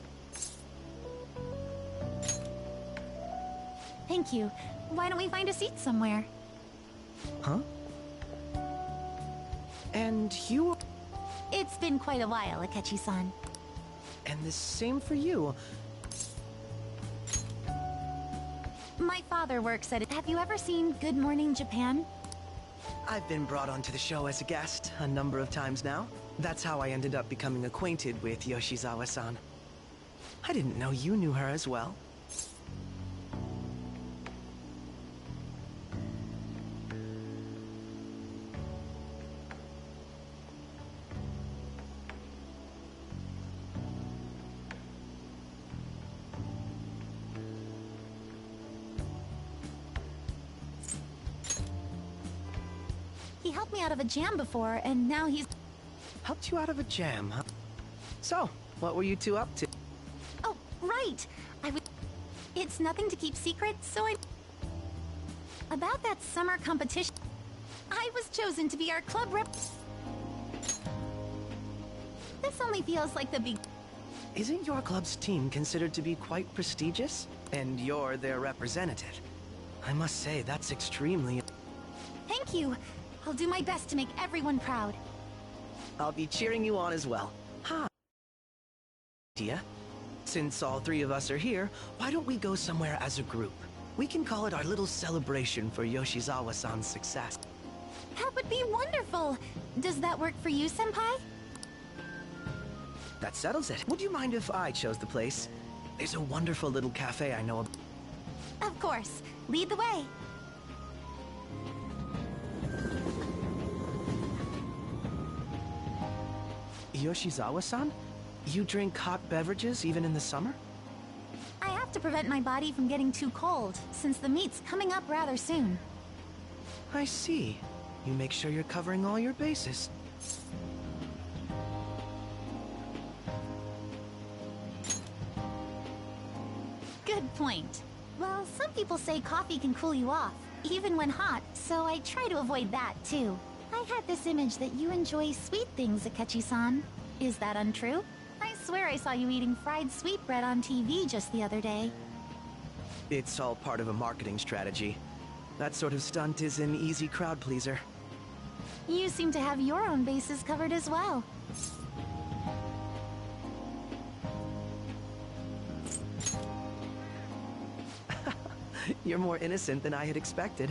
Thank you. Why don't we find a seat somewhere? Huh? And you... It's been quite a while, Akechi-san. And the same for you. My father works at it. Have you ever seen Good Morning Japan? I've been brought onto the show as a guest a number of times now. That's how I ended up becoming acquainted with Yoshizawa-san. I didn't know you knew her as well. He helped me out of a jam before, and now he's... Helped you out of a jam, huh? So, what were you two up to? Oh, right! It's nothing to keep secret, so I... About that summer competition... I was chosen to be our club rep... This only feels like the big... Isn't your club's team considered to be quite prestigious? And you're their representative. I must say, that's extremely... Thank you! I'll do my best to make everyone proud. I'll be cheering you on as well. Hi. Idea. Since all three of us are here, why don't we go somewhere as a group? We can call it our little celebration for Yoshizawa-san's success. That would be wonderful! Does that work for you, Senpai? That settles it. Would you mind if I chose the place? There's a wonderful little cafe I know of. Of course. Lead the way. Yoshizawa-san? You drink hot beverages even in the summer? I have to prevent my body from getting too cold, since the meet's coming up rather soon. I see. You make sure you're covering all your bases. Good point. Well, some people say coffee can cool you off, even when hot, so I try to avoid that, too. I had this image that you enjoy sweet things, Akechi-san. Is that untrue? I swear I saw you eating fried sweetbread on TV just the other day. It's all part of a marketing strategy. That sort of stunt is an easy crowd pleaser. You seem to have your own bases covered as well. You're more innocent than I had expected.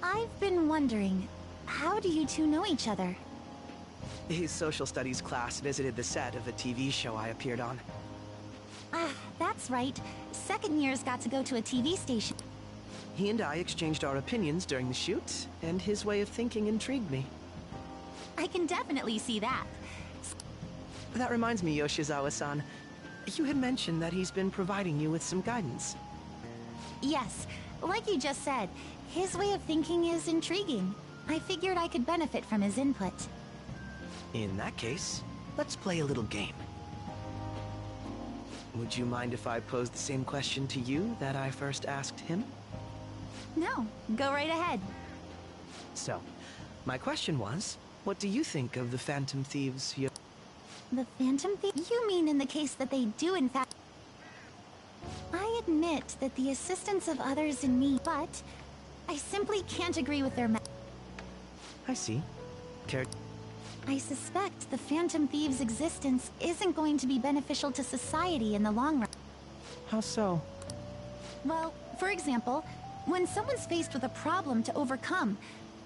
I've been wondering, how do you two know each other? His social studies class visited the set of a TV show I appeared on. Ah, that's right. Second years got to go to a TV station. He and I exchanged our opinions during the shoot, and his way of thinking intrigued me. I can definitely see that. That reminds me, Yoshizawa-san. You had mentioned that he's been providing you with some guidance. Yes, like you just said, his way of thinking is intriguing. I figured I could benefit from his input. In that case, let's play a little game. Would you mind if I posed the same question to you that I first asked him? No, go right ahead. So, my question was, what do you think of the Phantom Thieves? The Phantom Thieves? You mean in the case that they do in fact... I admit that the assistance of others in me, but I simply can't agree with their I see. I suspect the Phantom Thieves' existence isn't going to be beneficial to society in the long run. How so? Well, for example, when someone's faced with a problem to overcome,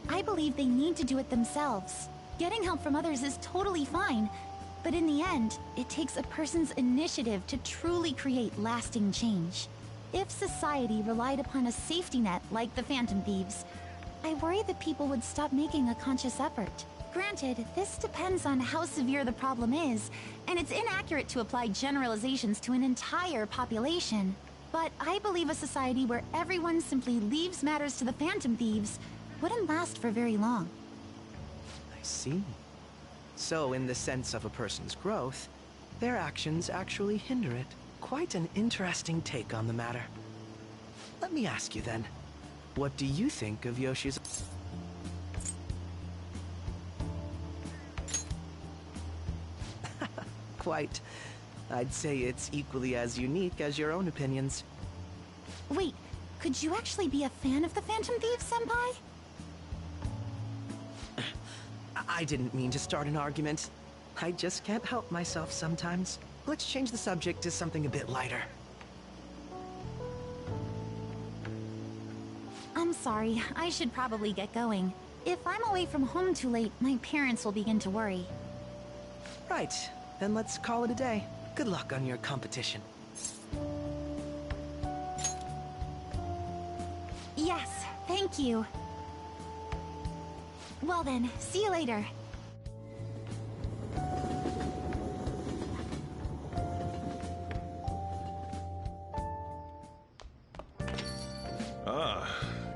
I believe they need to do it themselves. Getting help from others is totally fine, but in the end, it takes a person's initiative to truly create lasting change. If society relied upon a safety net like the Phantom Thieves, I worry that people would stop making a conscious effort. Granted, this depends on how severe the problem is, and it's inaccurate to apply generalizations to an entire population. But I believe a society where everyone simply leaves matters to the Phantom Thieves wouldn't last for very long. I see. So, in the sense of a person's growth, their actions actually hinder it. Quite an interesting take on the matter. Let me ask you then, what do you think of Yoshi's... Quite. I'd say it's equally as unique as your own opinions. Wait, could you actually be a fan of the Phantom Thieves, Senpai? I didn't mean to start an argument. I just can't help myself sometimes. Let's change the subject to something a bit lighter. I'm sorry, I should probably get going. If I'm away from home too late, my parents will begin to worry. Right, then let's call it a day. Good luck on your competition. Yes, thank you. Well then, see you later. Ah,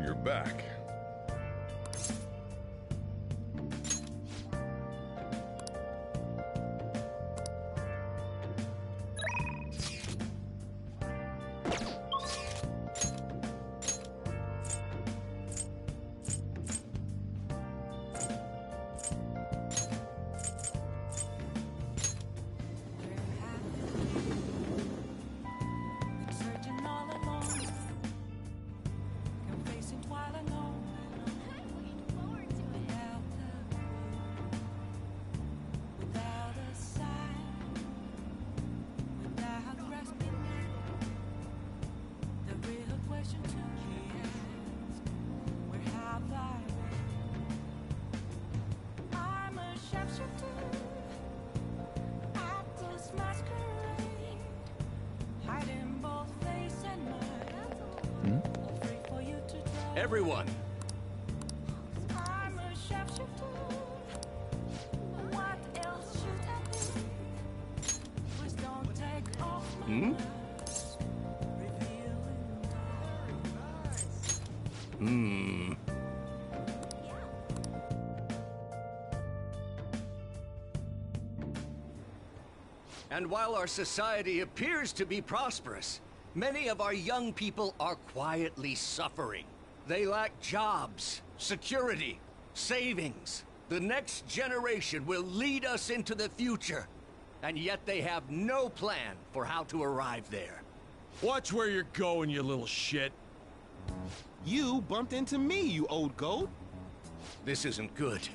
you're back. Searching all alone, confessing while alone. Everyone, I'm a sharpshooter. What else should I do? Please don't take off my hmm? Hmm. And while our society appears to be prosperous, many of our young people are quietly suffering. They lack jobs, security, savings. The next generation will lead us into the future, and yet they have no plan for how to arrive there. Watch where you're going, you little shit. You bumped into me, you old goat. This isn't good.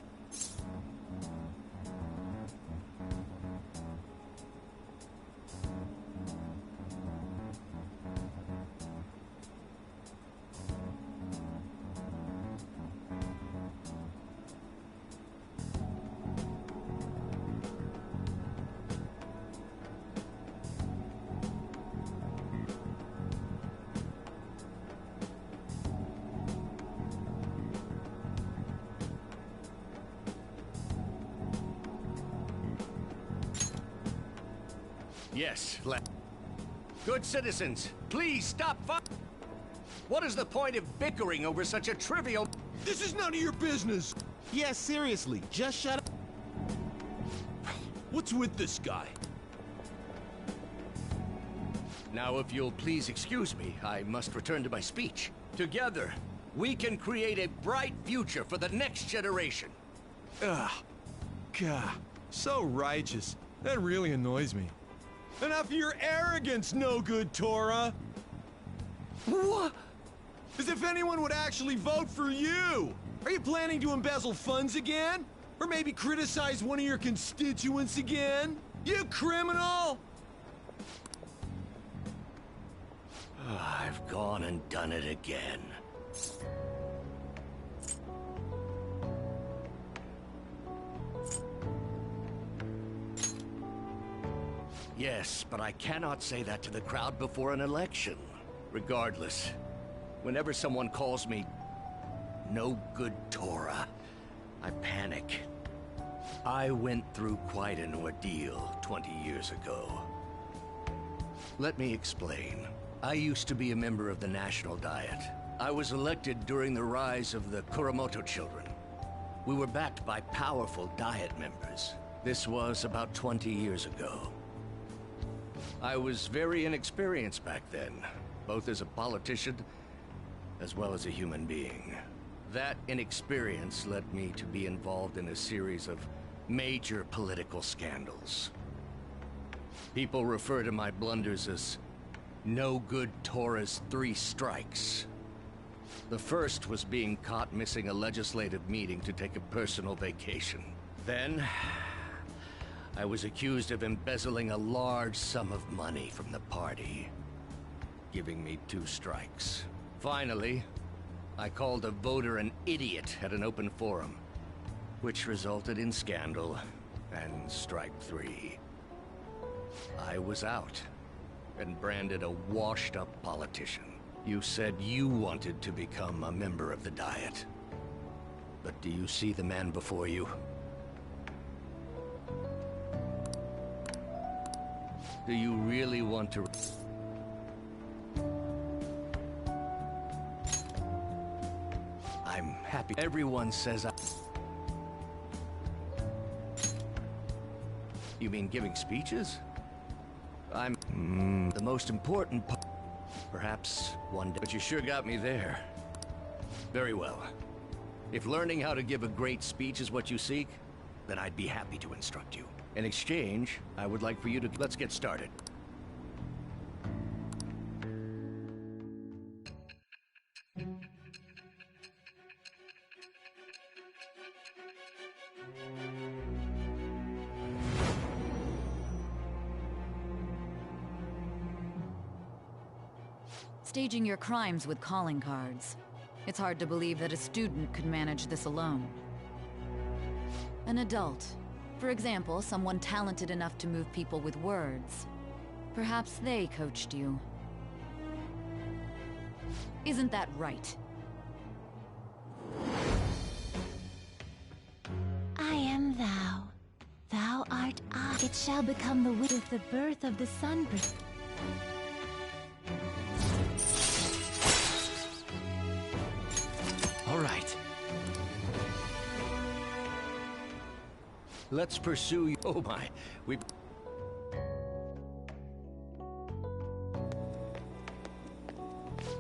Yes, good citizens, please stop What is the point of bickering over such a trivial— This is none of your business! Yeah, seriously, just shut up. What's with this guy? Now, if you'll please excuse me, I must return to my speech. Together, we can create a bright future for the next generation. Ugh. God, so righteous. That really annoys me. Enough of your arrogance, no good, Tora! What? As if anyone would actually vote for you! Are you planning to embezzle funds again? Or maybe criticize one of your constituents again? You criminal! I've gone and done it again. Yes, but I cannot say that to the crowd before an election. Regardless, whenever someone calls me no good Tora, I panic. I went through quite an ordeal 20 years ago. Let me explain. I used to be a member of the National Diet. I was elected during the rise of the Kuramoto children. We were backed by powerful Diet members. This was about 20 years ago. I was very inexperienced back then, both as a politician as well as a human being. That inexperience led me to be involved in a series of major political scandals. People refer to my blunders as no good Tora's 3 strikes. The first was being caught missing a legislative meeting to take a personal vacation. Then, I was accused of embezzling a large sum of money from the party, giving me 2 strikes. Finally, I called a voter an idiot at an open forum, which resulted in scandal and strike 3. I was out and branded a washed-up politician. You said you wanted to become a member of the Diet. But do you see the man before you? Do you really want to... I'm happy. Everyone says I... You mean giving speeches? I'm... the most important part. Perhaps one day. But you sure got me there. Very well. If learning how to give a great speech is what you seek, then I'd be happy to instruct you. In exchange, I would like for you to... Let's get started. Staging your crimes with calling cards. It's hard to believe that a student could manage this alone. An adult. For example, someone talented enough to move people with words. Perhaps they coached you. Isn't that right? I am thou. Thou art I. It shall become the with the birth of the sun. All right. Let's pursue you. Oh my, we...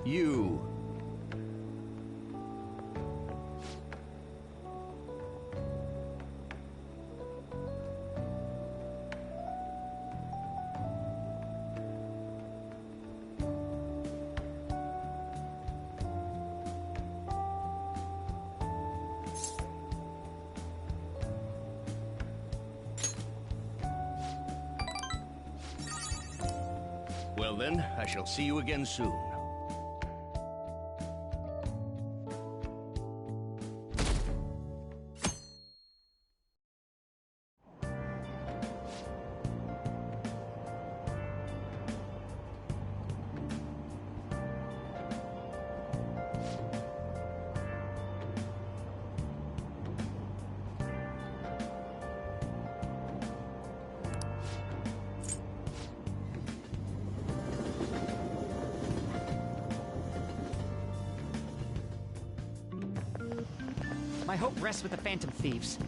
You. Well then, I shall see you again soon. My hope rests with the Phantom Thieves.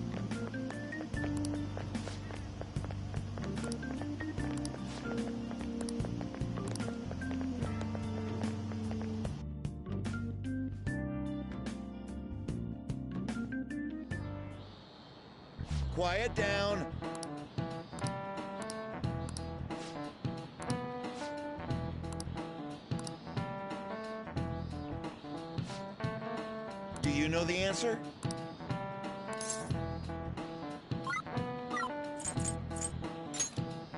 Quiet down. Do you know the answer?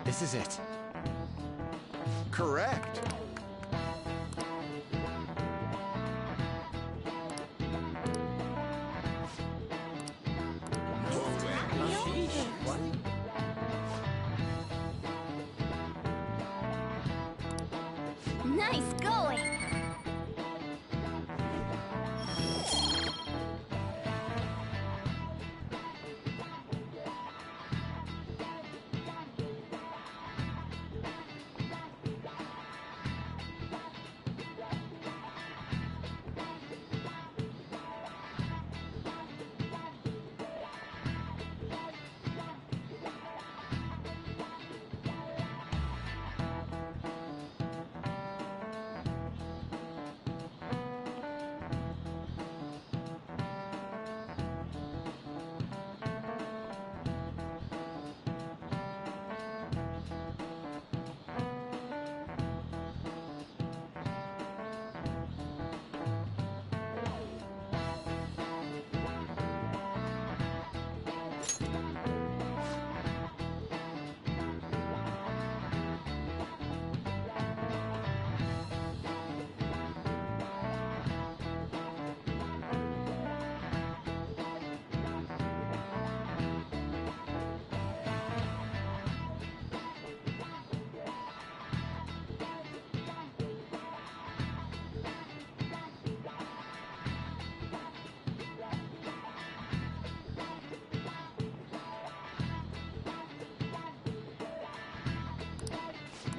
This is it. Correct. Nice going!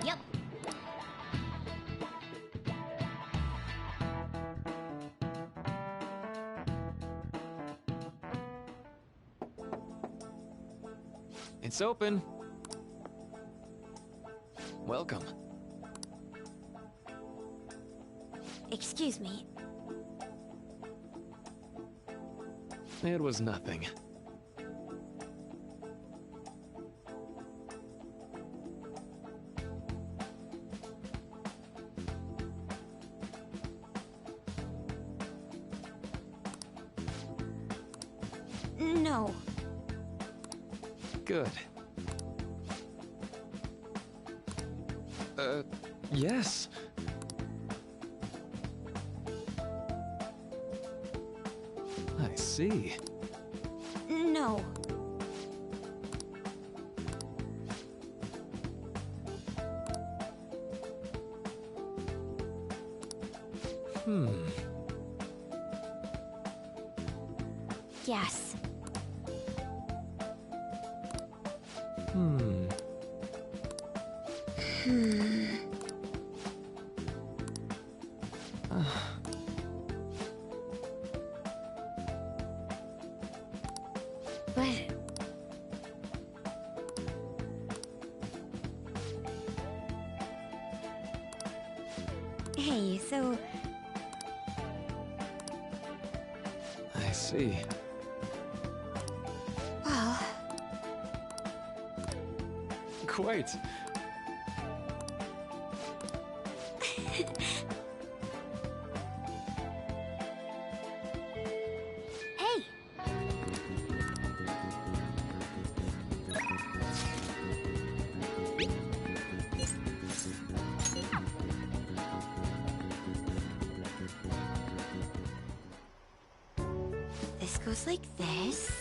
Yep. It's open. Welcome. Excuse me. It was nothing. No. Good. Yes. I see. No. guess. Hmm. But... Hey, so... I see. Well... Quite. Hey! This goes like this.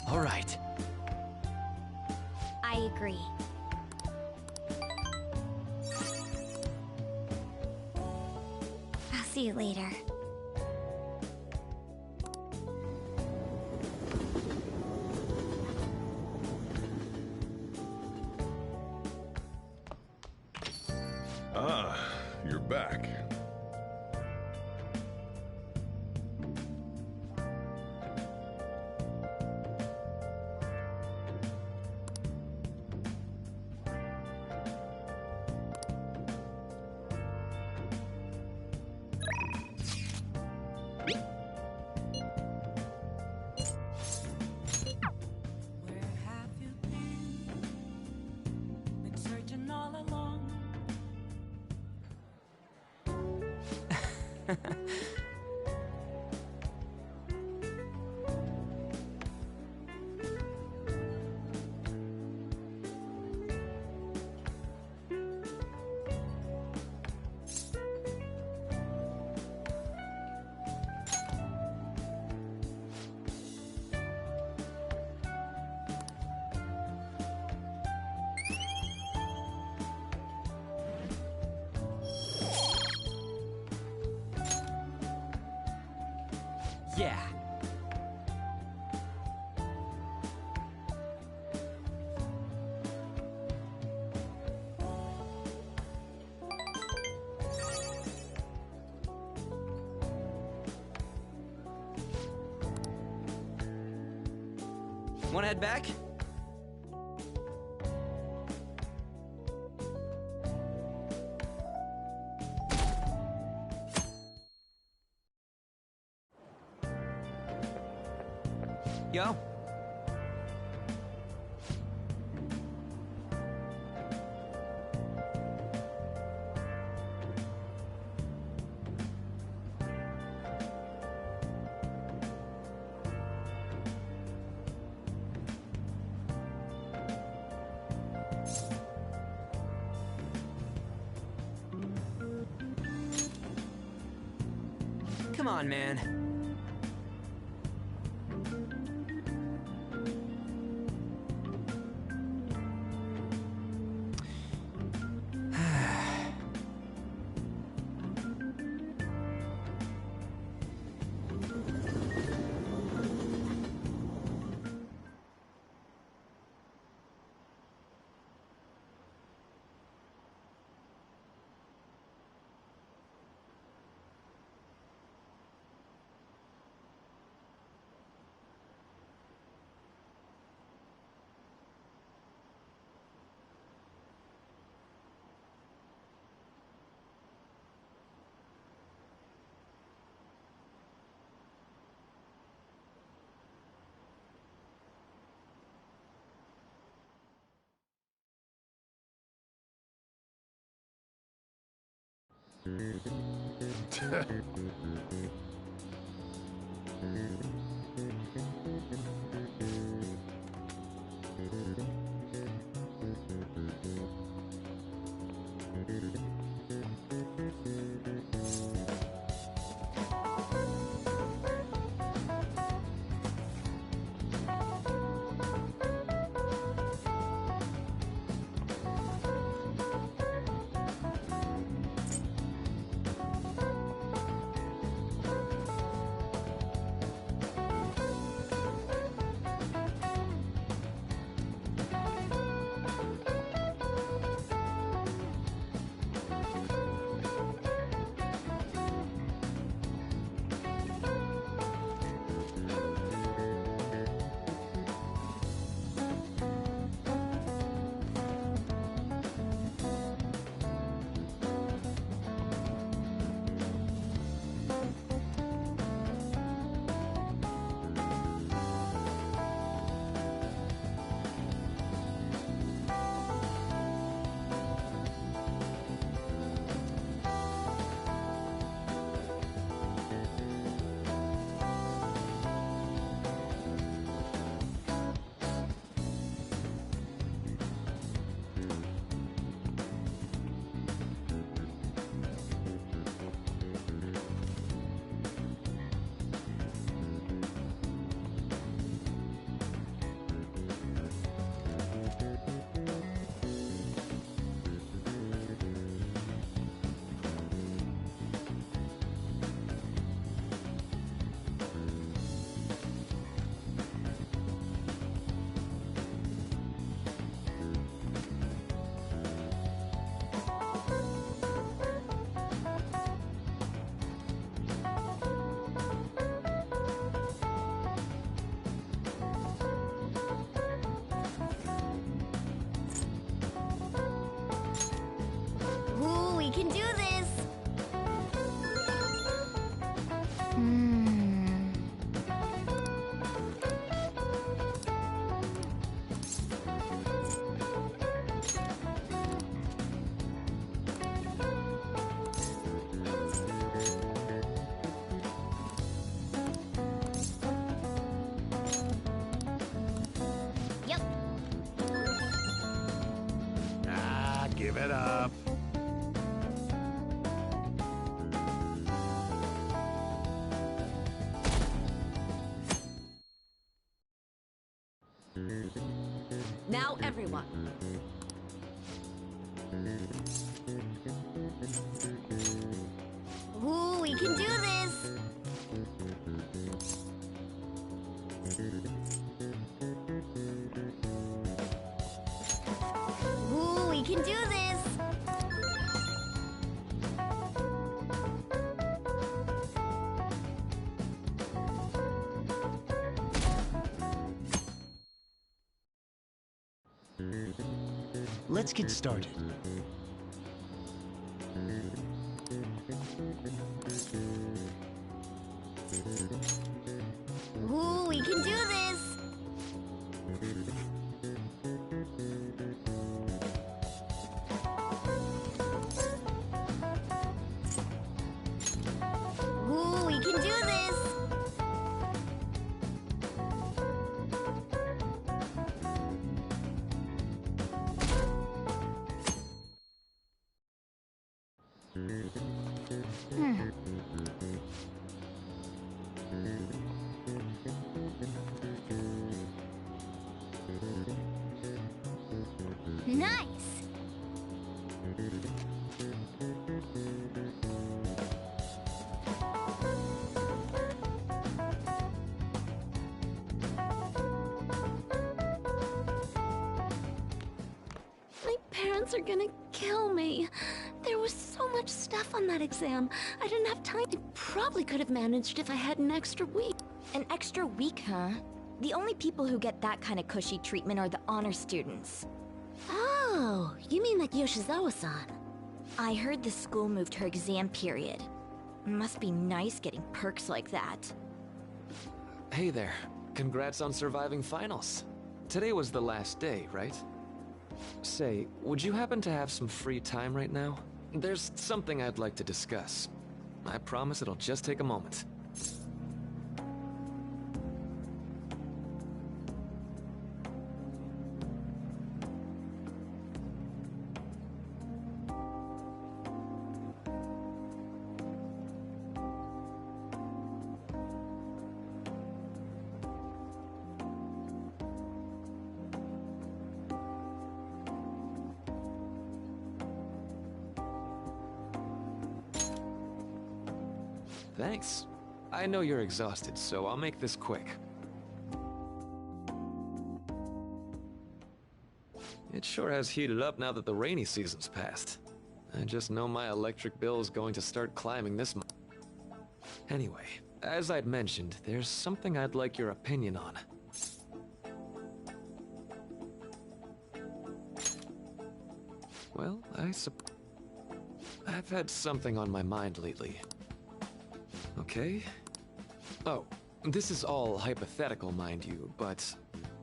All right. I agree. I'll see you later. Ah, you're back. Been searching all along. Yeah. Wanna head back? Yo. Come on, man. Ooh, we can do this! Yep. Ah, give it up. Now, everyone. Ooh, we can do this! Ooh, we can do this! Let's get started. Ooh, we can do this! Ooh, we can do this! Nice! My parents are gonna kill me. There was so much stuff on that exam. I didn't have time. I probably could have managed if I had an extra week. An extra week, huh? The only people who get that kind of cushy treatment are the honor students. Oh, you mean like Yoshizawa-san? I heard the school moved her exam period. Must be nice getting perks like that. Hey there. Congrats on surviving finals. Today was the last day, right? Say, would you happen to have some free time right now? There's something I'd like to discuss. I promise it'll just take a moment. Thanks. I know you're exhausted, so I'll make this quick. It sure has heated up now that the rainy season's passed. I just know my electric bill is going to start climbing this month. Anyway, as I'd mentioned, there's something I'd like your opinion on. Well, I've had something on my mind lately. Okay. Oh, this is all hypothetical, mind you, but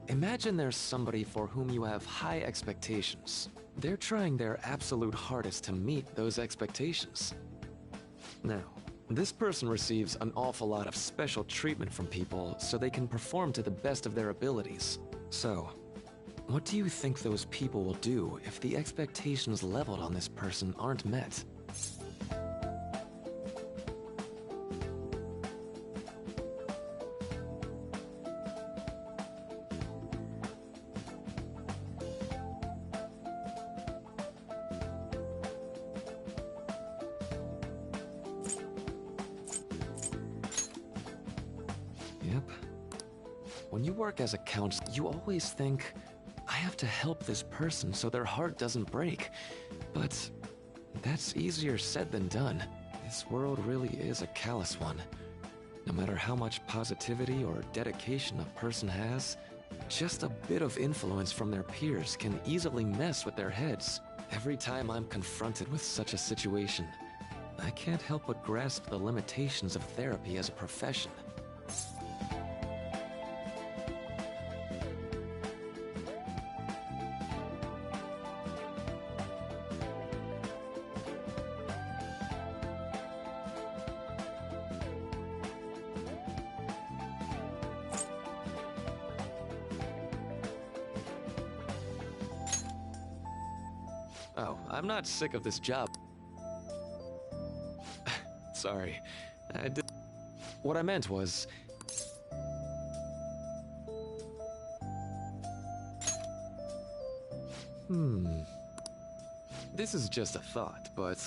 imagine there's somebody for whom you have high expectations. They're trying their absolute hardest to meet those expectations. Now, this person receives an awful lot of special treatment from people so they can perform to the best of their abilities. So, what do you think those people will do if the expectations leveled on this person aren't met? Yep. When you work as a counselor, you always think, I have to help this person so their heart doesn't break. But that's easier said than done. This world really is a callous one. No matter how much positivity or dedication a person has, just a bit of influence from their peers can easily mess with their heads. Every time I'm confronted with such a situation, I can't help but grasp the limitations of therapy as a profession. Oh, I'm not sick of this job. Sorry. What I meant was... This is just a thought, but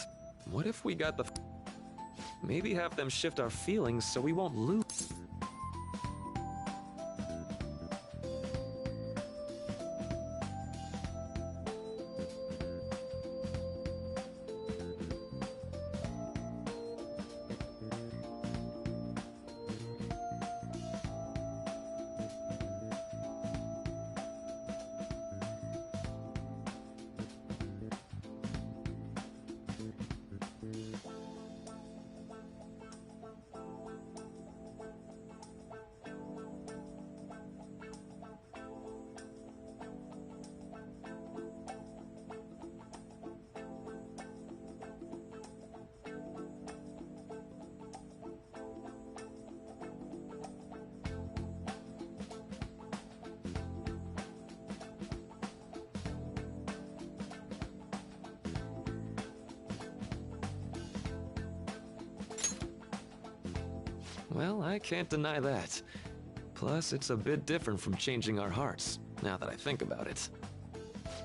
what if we got the... Maybe have them shift our feelings so we won't lose... Well, I can't deny that. Plus, it's a bit different from changing our hearts, now that I think about it.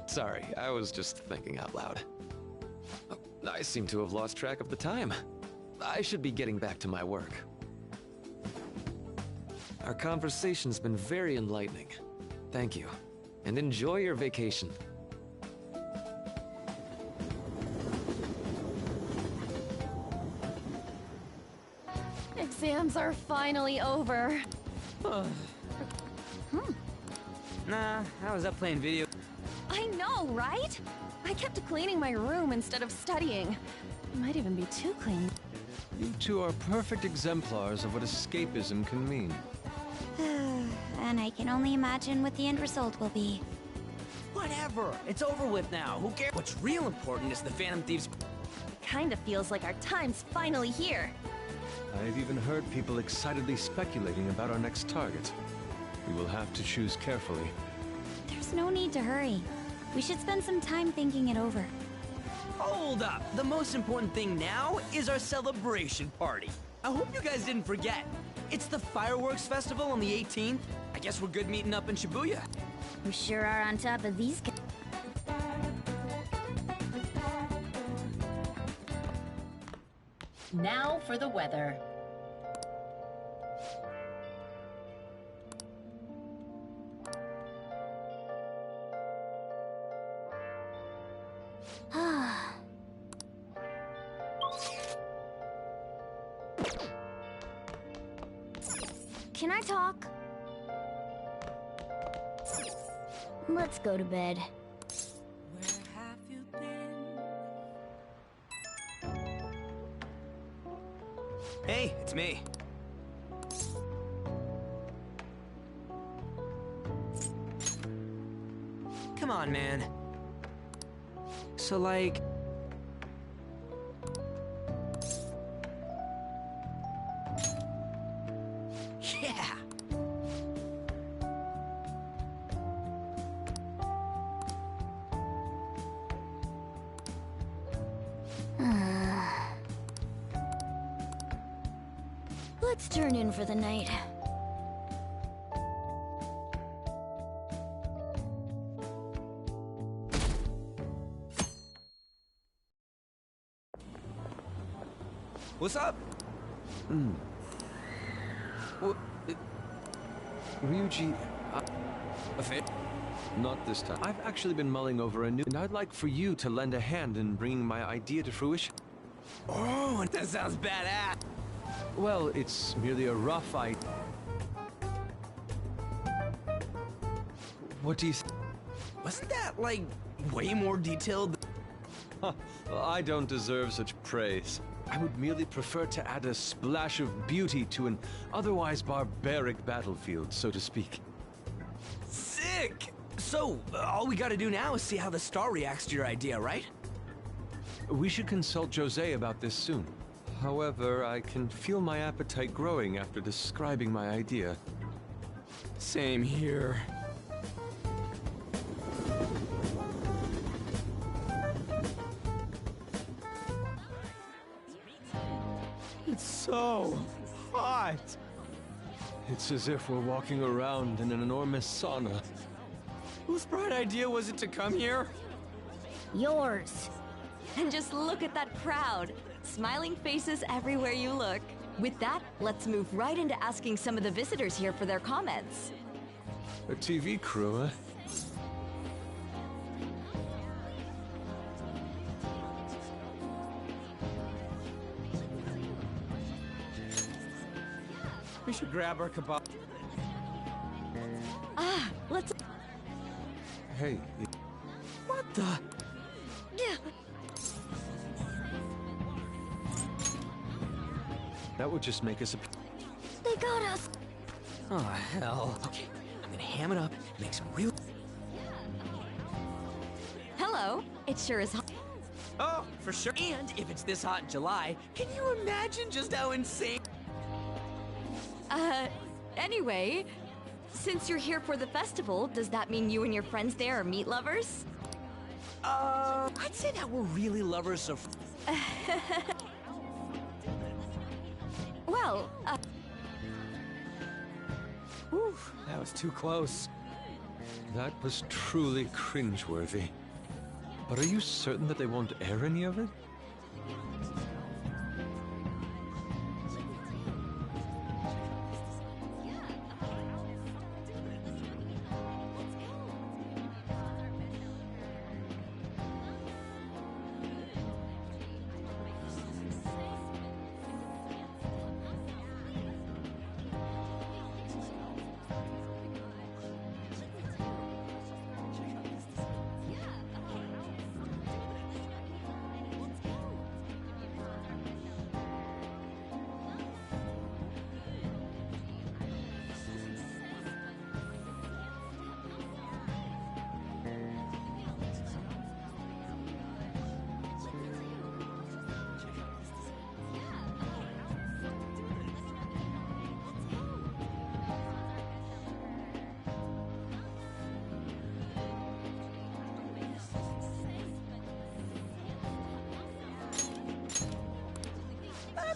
Sorry, I was just thinking out loud. Oh, I seem to have lost track of the time. I should be getting back to my work. Our conversation's been very enlightening. Thank you, and enjoy your vacation. Exams are finally over. Nah, I was up playing video. I know, right? I kept cleaning my room instead of studying. Might even be too clean. You two are perfect exemplars of what escapism can mean. And I can only imagine what the end result will be. Whatever, it's over with now. Who cares? What's real important is the Phantom Thieves. Kinda feels like our time's finally here. I've even heard people excitedly speculating about our next target. We will have to choose carefully. There's no need to hurry. We should spend some time thinking it over. Hold up! The most important thing now is our celebration party. I hope you guys didn't forget. It's the fireworks festival on the 18th. I guess we're good meeting up in Shibuya. We sure are on top of these. Now for the weather. Can I talk? Let's go to bed. Hey, it's me. Come on, man. So, like... Yeah! Let's turn in for the night. What's up? Ryuji... A fit? Not this time. I've actually been mulling over a new... And I'd like for you to lend a hand in bringing my idea to fruition. Oh, that sounds badass! Well, it's merely a rough idea. What do you think? Wasn't that, like, way more detailed? Well, I don't deserve such praise. I would merely prefer to add a splash of beauty to an otherwise barbaric battlefield, so to speak. Sick! So, all we gotta do now is see how the star reacts to your idea, right? We should consult Jose about this soon. However, I can feel my appetite growing after describing my idea. Same here. It's so hot. It's as if we're walking around in an enormous sauna. Whose bright idea was it to come here? Yours. And just look at that crowd. Smiling faces everywhere you look. With that, let's move right into asking some of the visitors here for their comments. A TV crew, huh? We should grab our kebab. Let's... Hey. What the? Yeah. That would just make us a... They got us. Oh, hell. Okay, I'm gonna ham it up and make some real... Hello. It sure is hot. Oh, for sure. And if it's this hot in July, can you imagine just how insane... Anyway, since you're here for the festival, does that mean you and your friends there are meat lovers? I'd say that we're really lovers of... Well, Whew, that was too close. That was truly cringeworthy. But are you certain that they won't air any of it?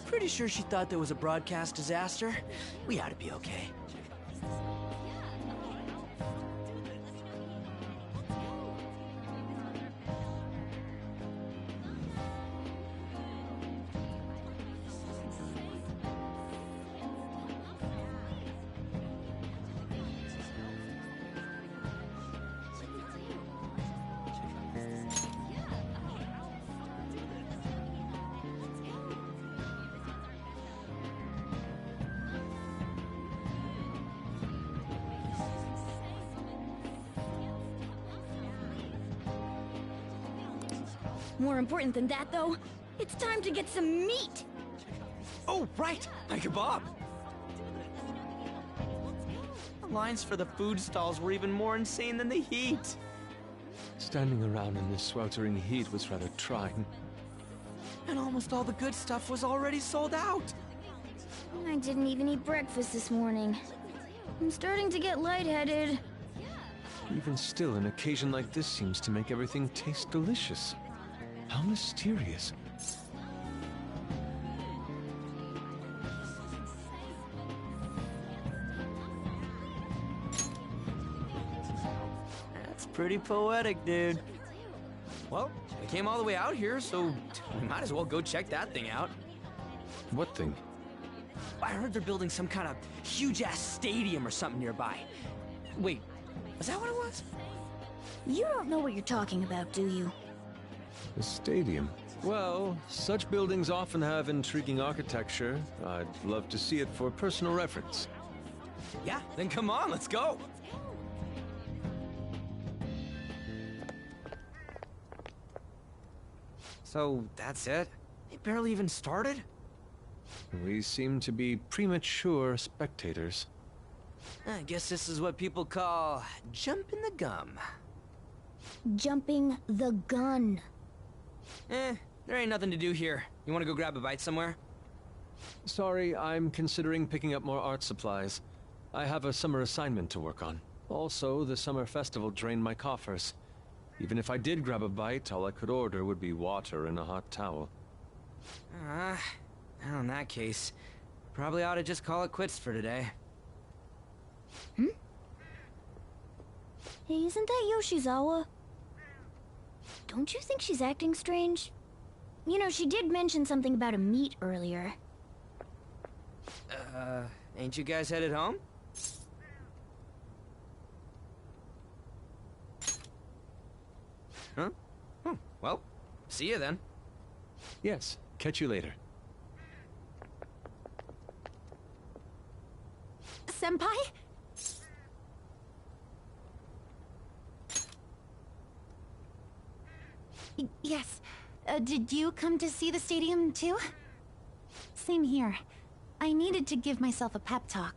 Pretty sure she thought there was a broadcast disaster. We ought to be okay. More important than that, though, it's time to get some meat! Oh, right! My kebab! The lines for the food stalls were even more insane than the heat. Standing around in this sweltering heat was rather trying. And almost all the good stuff was already sold out. I didn't even eat breakfast this morning. I'm starting to get lightheaded. Even still, an occasion like this seems to make everything taste delicious. How mysterious. That's pretty poetic, dude. Well, we came all the way out here, so we might as well go check that thing out. What thing? I heard they're building some kind of huge-ass stadium or something nearby. Wait, is that what it was? You don't know what you're talking about, do you? A stadium? Well, such buildings often have intriguing architecture. I'd love to see it for personal reference. Yeah, then come on, let's go! So, that's it? They barely even started? We seem to be premature spectators. I guess this is what people call jumping the gum. Jumping the gun. There ain't nothing to do here. You wanna go grab a bite somewhere? Sorry, I'm considering picking up more art supplies. I have a summer assignment to work on. Also, the summer festival drained my coffers. Even if I did grab a bite, all I could order would be water and a hot towel. Well, in that case, probably ought to just call it quits for today. Hey, isn't that Yoshizawa? Don't you think she's acting strange? You know, she did mention something about a meet earlier. Ain't you guys headed home? Huh? Oh, well, see you then. Yes, catch you later. Senpai? Yes. Did you come to see the stadium, too? Same here. I needed to give myself a pep talk.